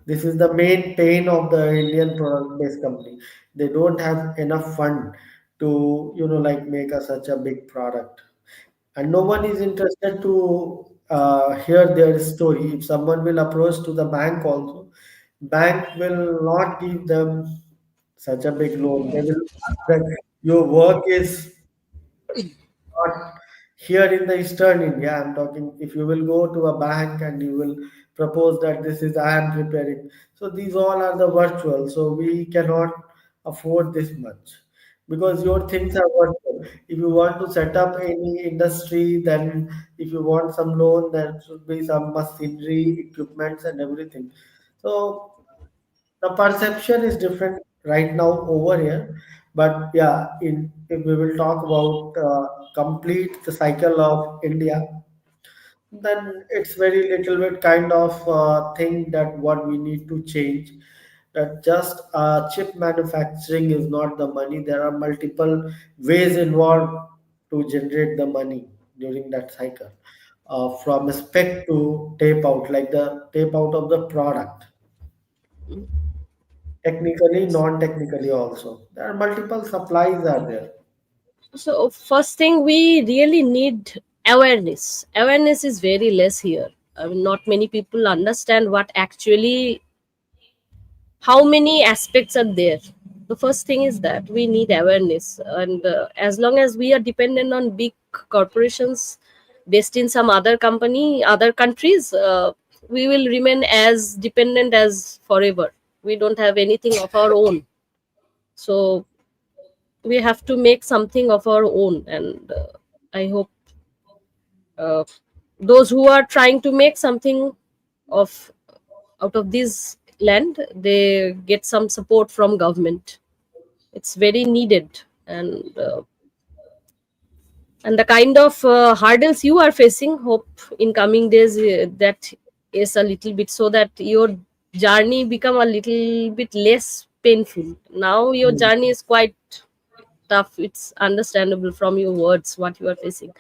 This is the main pain of the Indian product based company. They don't have enough fund to like make a, such a big product, and no one is interested to hear their story. If someone will approach to the bank also, bank will not give them such a big loan. They will ask that your work is not here in the Eastern India. I'm talking if you will go to a bank and you will propose that this is I am preparing. So these all are the virtual. So we cannot afford this much because your things are virtual. If you want to set up any industry, then if you want some loan, there should be some machinery, equipments, and everything. So the perception is different right now over here, but yeah, in if we will talk about complete the cycle of India, then it's very little bit kind of thing that what we need to change, that just chip manufacturing is not the money. There are multiple ways involved to generate the money during that cycle, from spec to tape out, like the tape out of the product, technically, non-technically also. There are multiple supplies are there. So first thing, we really need awareness. Awareness is very less here. I mean, not many people understand what actually, how many aspects are there. The first thing is that we need awareness, and as long as we are dependent on big corporations based in some other company, other countries, we will remain as dependent as forever. We don't have anything of our own. So we have to make something of our own, and I hope uh, those who are trying to make something of out of this land, they get some support from government. It's very needed. And the kind of hurdles you are facing, hope in coming days that is a little bit, so that your journey become a little bit less painful. Now your Mm. journey is quite tough. It's understandable from your words what you are facing.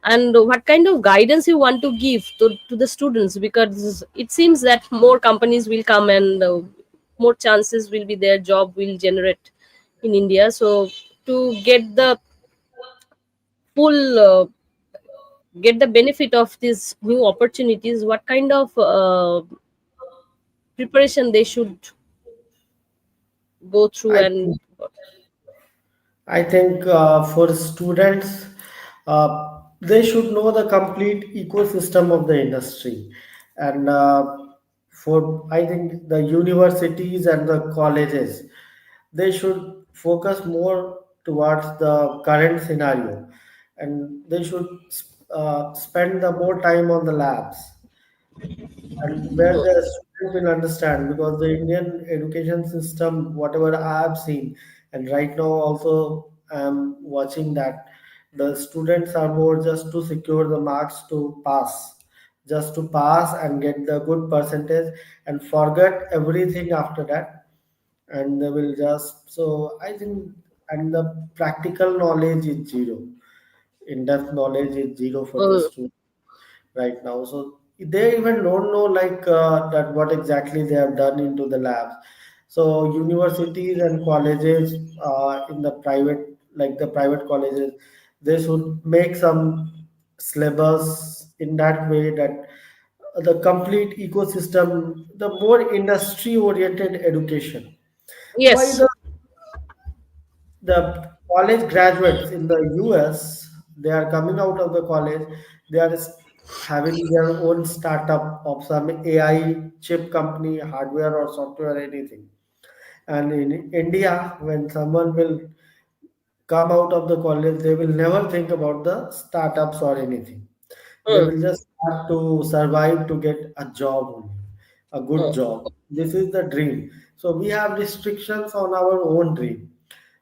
And what kind of guidance you want to give to the students, because it seems that more companies will come, and more chances will be there, job will generate in India. So to full get the benefit of these new opportunities, what kind of preparation they should go through? I And I think for students, they should know the complete ecosystem of the industry, and for I think the universities and the colleges, they should focus more towards the current scenario, and they should spend the more time on the labs, and where the student will understand, because the Indian education system, whatever I have seen, and right now also I'm watching that the students are more just to secure the marks to pass, just to pass and get the good percentage and forget everything after that, and they will just, so I think, and the practical knowledge is zero, in-depth knowledge is zero for the uh, student right now. So they even don't know like that what exactly they have done into the labs. So universities and colleges, in the private, like the private colleges, they should make some syllabus in that way that the complete ecosystem, the more industry oriented education. Why yes. the college graduates in the US, they are coming out of the college, they are having their own startup of some AI chip company, hardware or software, anything. And in India, when someone will come out of the college, they will never think about the startups or anything. They Mm, will just have to survive to get a job only, a good mm, job. This is the dream. So we have restrictions on our own dream.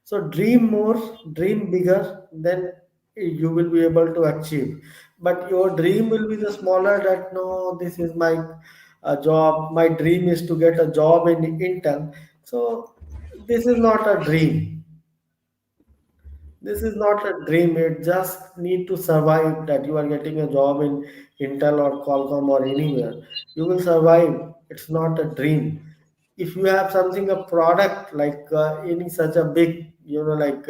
So dream more, dream bigger, then you will be able to achieve. But your dream will be the smaller, that no, this is my job. My dream is to get a job in Intel. So this is not a dream. This is not a dream. It just need to survive, that you are getting a job in Intel or Qualcomm or anywhere. You will survive. It's not a dream. If you have something, a product like any such a big, like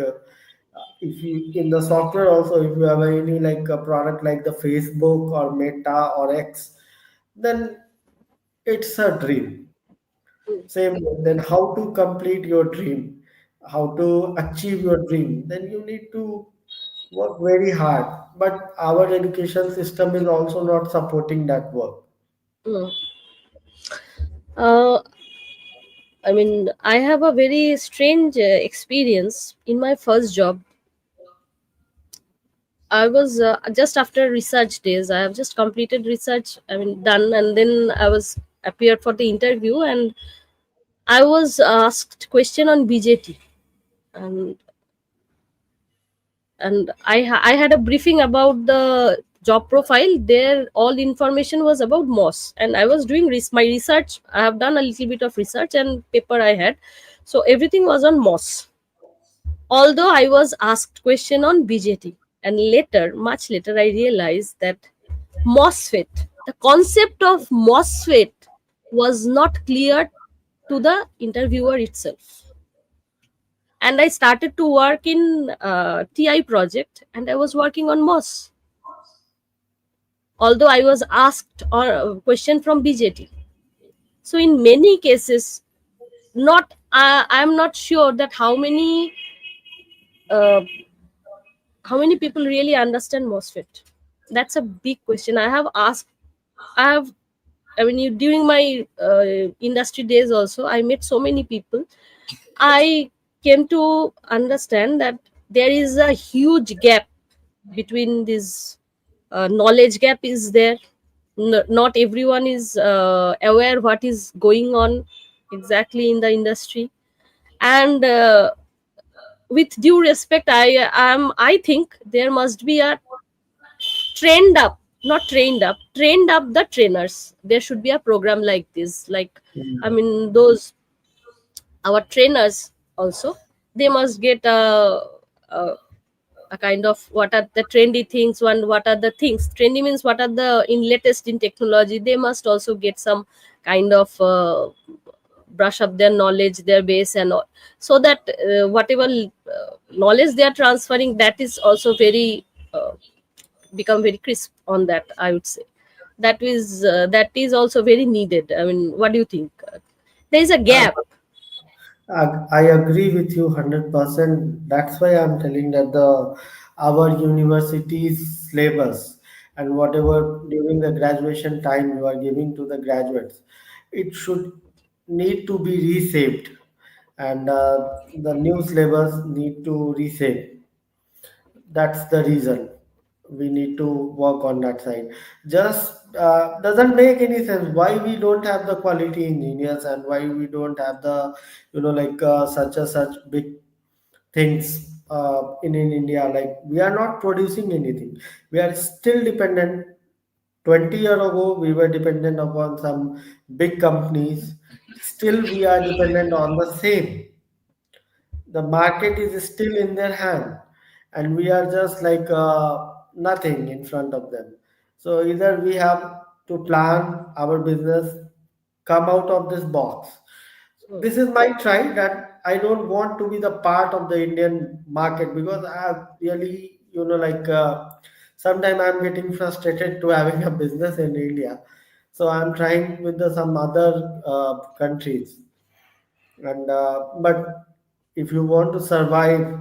if you in the software also, if you have any like a product like the Facebook or Meta or X, then it's a dream. Same way, then how to complete your dream, how to achieve your dream, then you need to work very hard. But our education system is also not supporting that work. Mm. Uh, I mean, I have a very strange experience in my first job. I was just after research days. I have just completed research. I mean, done, and then I was appeared for the interview, and I was asked question on BJT, and I had a briefing about the job profile. There, all information was about MOS, and I was doing my research. I have done a little bit of research and paper I had, so everything was on MOS. Although I was asked question on BJT, and later, much later, I realized that MOSFET, the concept of MOSFET, was not clear to the interviewer itself. And I started to work in TI project, and I was working on MOS. Although I was asked a question from BJT. So in many cases, not I am not sure that uh, how many people really understand MOSFET. That's a big question. I have asked. I have. I mean, during my industry days also, I met so many people. I came to understand that there is a huge gap between this knowledge gap is there. Not everyone is aware what is going on exactly in the industry, and with due respect, I think there must be a trained up, not trained up, trained up the trainers. There should be a program like this, like, I Mm. mean, those our trainers also, they must get a, a kind of what are the trendy things, one what are the things trendy means, what are the in latest in technology. They must also get some kind of brush up their knowledge, their base and all, so that whatever knowledge they are transferring, that is also very become very crisp on that, I would say. That is also very needed. I mean, what do you think? There is a Uh, gap. I agree with you 100%. That's why I'm telling that the our university's syllabus and whatever during the graduation time you are giving to the graduates, it should need to be reshaped, and the new syllabus need to reshape. That's the reason we need to work on that side. Just doesn't make any sense why we don't have the quality engineers and why we don't have the like such big things in India. Like we are not producing anything. We are still dependent. 20 years ago, we were dependent upon some big companies. Still, we are dependent on the same. The market is still in their hand, and we are just like nothing in front of them. So either we have to plan our business, come out of this box. Hmm. This is my try that I don't want to be the part of the Indian market, because I have really like sometimes I'm getting frustrated to having a business in India. So I'm trying with some other countries, and but if you want to survive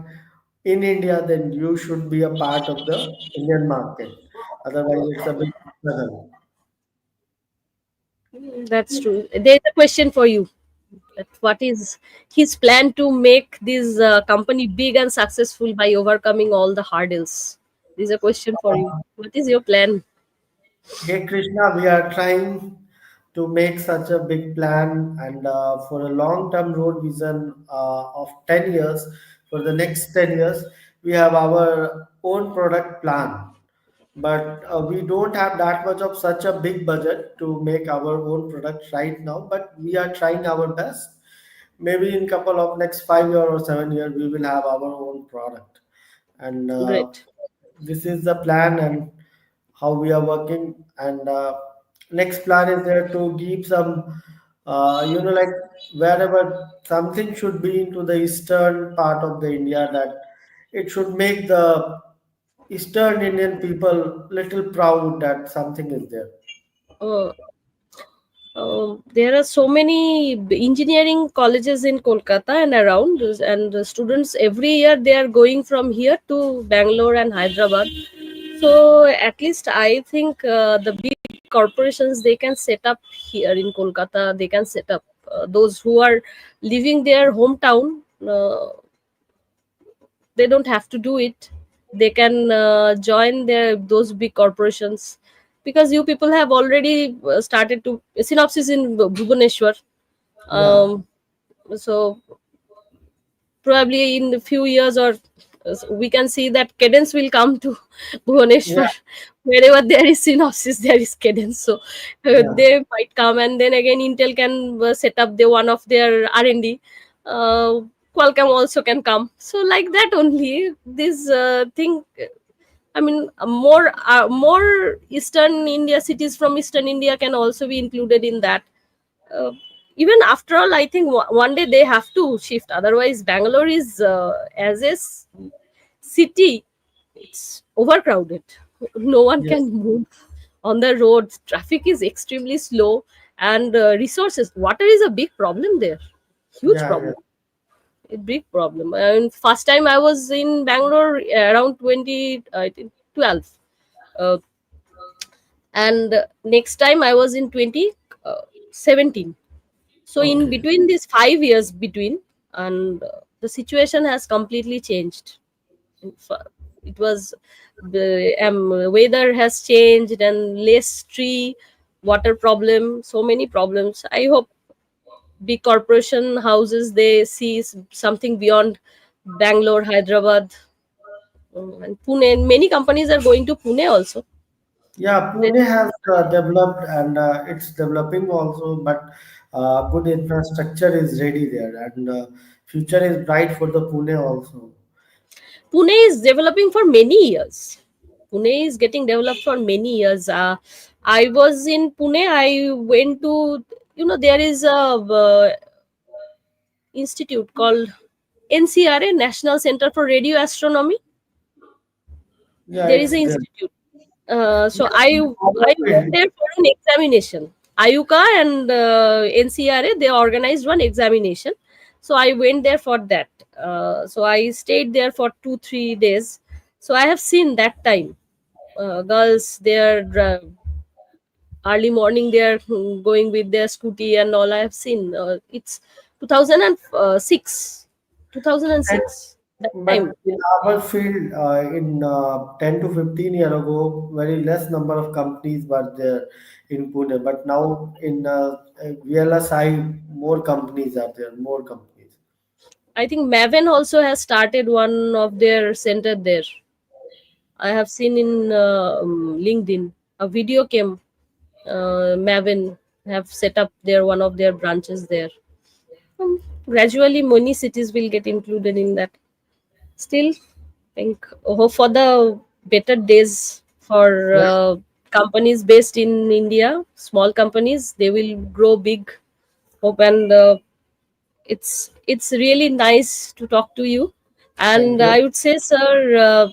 in India, then you should be a part of the Indian market. Otherwise, it's a big struggle. That's true. There's a question for you. That what is his plan to make this company big and successful by overcoming all the hurdles? This is a question for you. What is your plan? Hey Krishna, we are trying to make such a big plan, and for a long-term road vision of 10 years. For the next 10 years, we have our own product plan, but we don't have that much of such a big budget to make our own product right now. But we are trying our best. Maybe in couple of next 5 year or 7 year, we will have our own product, and Great. this is the plan and how we are working. And next plan is there to give some like wherever something should be into the eastern part of the India, that it should make the Eastern Indian people little proud that something is there. uh, there are so many engineering colleges in Kolkata and around, and the students every year they are going from here to Bangalore and Hyderabad. So at least I think the big corporations they can set up here in Kolkata. They can set up those who are leaving their hometown. They don't have to do it. They can join their those big corporations, because you people have already started to synopsis in Bhubaneswar. Yeah, So probably in a few years, or we can see that cadence will come to yeah, Bhubaneswar. Wherever there is synopsis there is cadence, so yeah, they might come, and then again Intel can set up the one of their R&D. uh, Qualcomm also can come, so like that only this thing. I mean, more Eastern India cities from Eastern India can also be included in that. uh, Even after all, I think one day they have to shift. Otherwise, Bangalore is as a city, it's overcrowded. No one yes, can move on the roads. Traffic is extremely slow, and resources. Water is a big problem there. Huge yeah, yeah, problem. A big problem. And first time I was in Bangalore around 2012, and next time I was in 2017. So in okay. between these 5 years between, and the situation has completely changed. It was the weather has changed, and less tree, water problem, so many problems. I hope big corporation houses they see something beyond Bangalore, Hyderabad, and Pune. Many companies are going to Pune also. Yeah, They, Pune has developed and it's developing also, but good infrastructure is ready there, and future is bright for the Pune also. Pune is developing for many years. Pune is getting developed for many years. I was in Pune. I went to, there is a institute called NCRA, National Center for Radio Astronomy. Yeah, There is it's an there. institute. So Yes, in our I went field. there for an examination. Ayuka and NCRA they organized one examination. So I went there for that. So I stayed there for 2 3 days. So I have seen that time girls they're early morning they're going with their scooty and all. I have seen it's 2006, And 2006 that but time. in our field, in 10 to 15 year ago, very less number of companies were there in Pune. But now in VLSI, more companies are there, more companies. I think Maven also has started one of their center there. I have seen in LinkedIn a video came. Maven have set up their one of their branches there. Gradually, many cities will get included in that. Still, think hope for the better days for Yeah, companies based in India. Small companies they will grow big. Hope, and it's really nice to talk to you. thank And you. I would say, sir,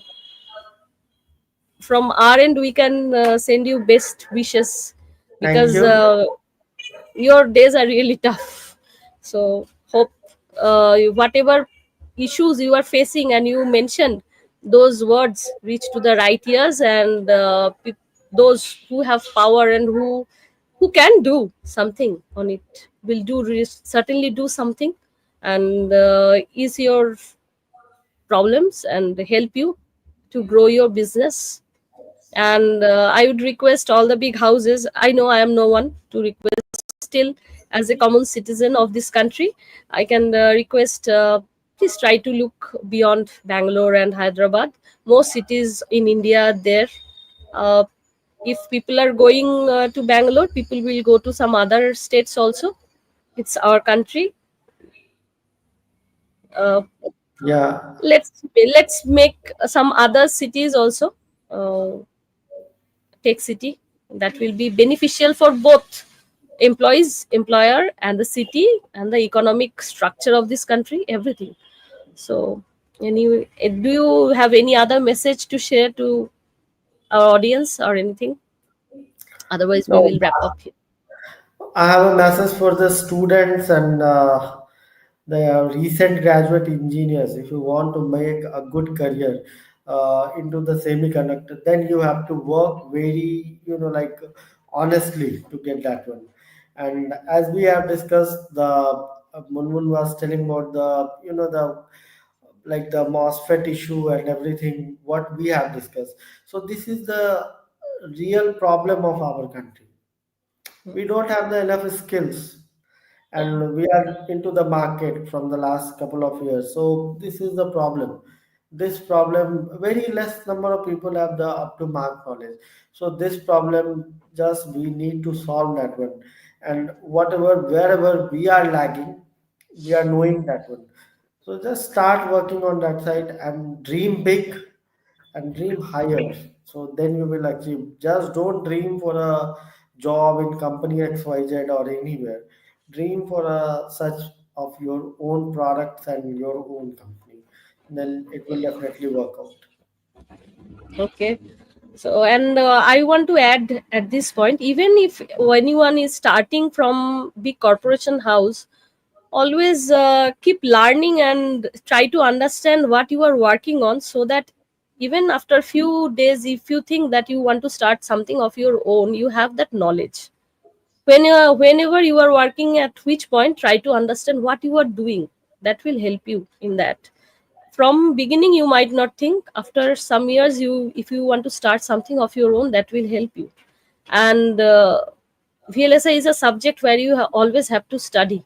from our end we can send you best wishes, Thank because you. your days are really tough. So hope whatever issues you are facing and you mentioned, those words reach to the right ears, and those who have power and who can do something on it will certainly do something, and ease your problems and help you to grow your business. And I would request all the big houses. I know I am no one to request. Still, as a common citizen of this country, I can request, please try to look beyond Bangalore and Hyderabad. Most cities in India are there. uh, if people are going to Bangalore, people will go to some other states also. It's our country. uh, Yeah, let's make some other cities also uh, tech city. That will be beneficial for both employees, employer, and the city, and the economic structure of this country, everything. So Any, do you have any other message to share to our audience or anything? Otherwise, we No, will wrap up here. I have a message for the students and the recent graduate engineers. If you want to make a good career into the semiconductor, then you have to work very, like honestly to get that one. And as we have discussed, the Munmun was telling about the, the like the MOSFET issue and everything, what we have discussed. So this is the real problem of our country. We don't have the enough skills, and we are into the market from the last couple of years. So this is the problem. This problem, very less number of people have the up to mark knowledge. So this problem, just we need to solve that one. And whatever, wherever we are lagging, we are knowing that one. So just start working on that side and dream big and dream higher. So then you will achieve. Just don't dream for a job in company XYZ or anywhere. Dream for a such of your own products and your own company. Then it will definitely work out. Okay. So, and I want to add at this point, even if anyone is starting from big corporation house, always keep learning and try to understand what you are working on, so that even after few days, if you think that you want to start something of your own, you have that knowledge. Whenever you are working at which point, try to understand what you are doing. That will help you in that. From beginning you might not think, after some years, you, if you want to start something of your own, that will help you. And VLSI is a subject where you always have to study,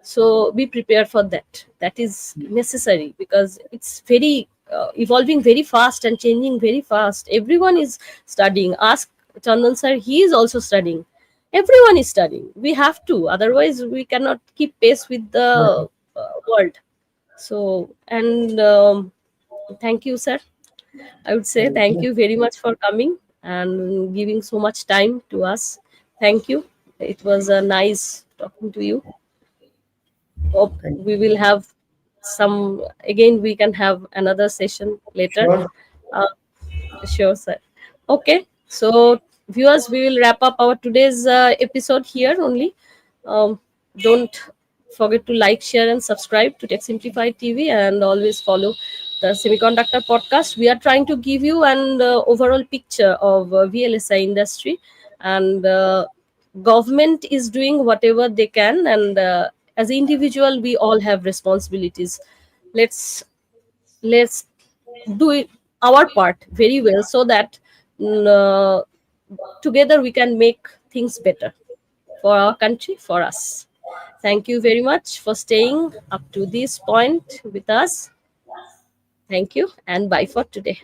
so be prepared for that. That is necessary because it's very evolving very fast and changing very fast. Everyone is studying. Ask Chandan sir, he is also studying. Everyone is studying. We have to, otherwise we cannot keep pace with the world. So, and thank you sir, I would say Thank thank you. you very much for coming and giving so much time to us. Thank you. It was a nice talking to you. Hope Thank we you. will have some, again we can have another session later. Sure. uh, sure sir. Okay, so viewers, we will wrap up our today's episode here only. Don't forget to like, share and subscribe to Tech Simplified TV, and always follow the Semiconductor podcast. We are trying to give you an overall picture of VLSI industry, and government is doing whatever they can, and as individual we all have responsibilities. Let's let's do it, our part very well, so that mm, uh, together we can make things better for our country, for us. Thank you very much for staying up to this point with us. Thank you and bye for today.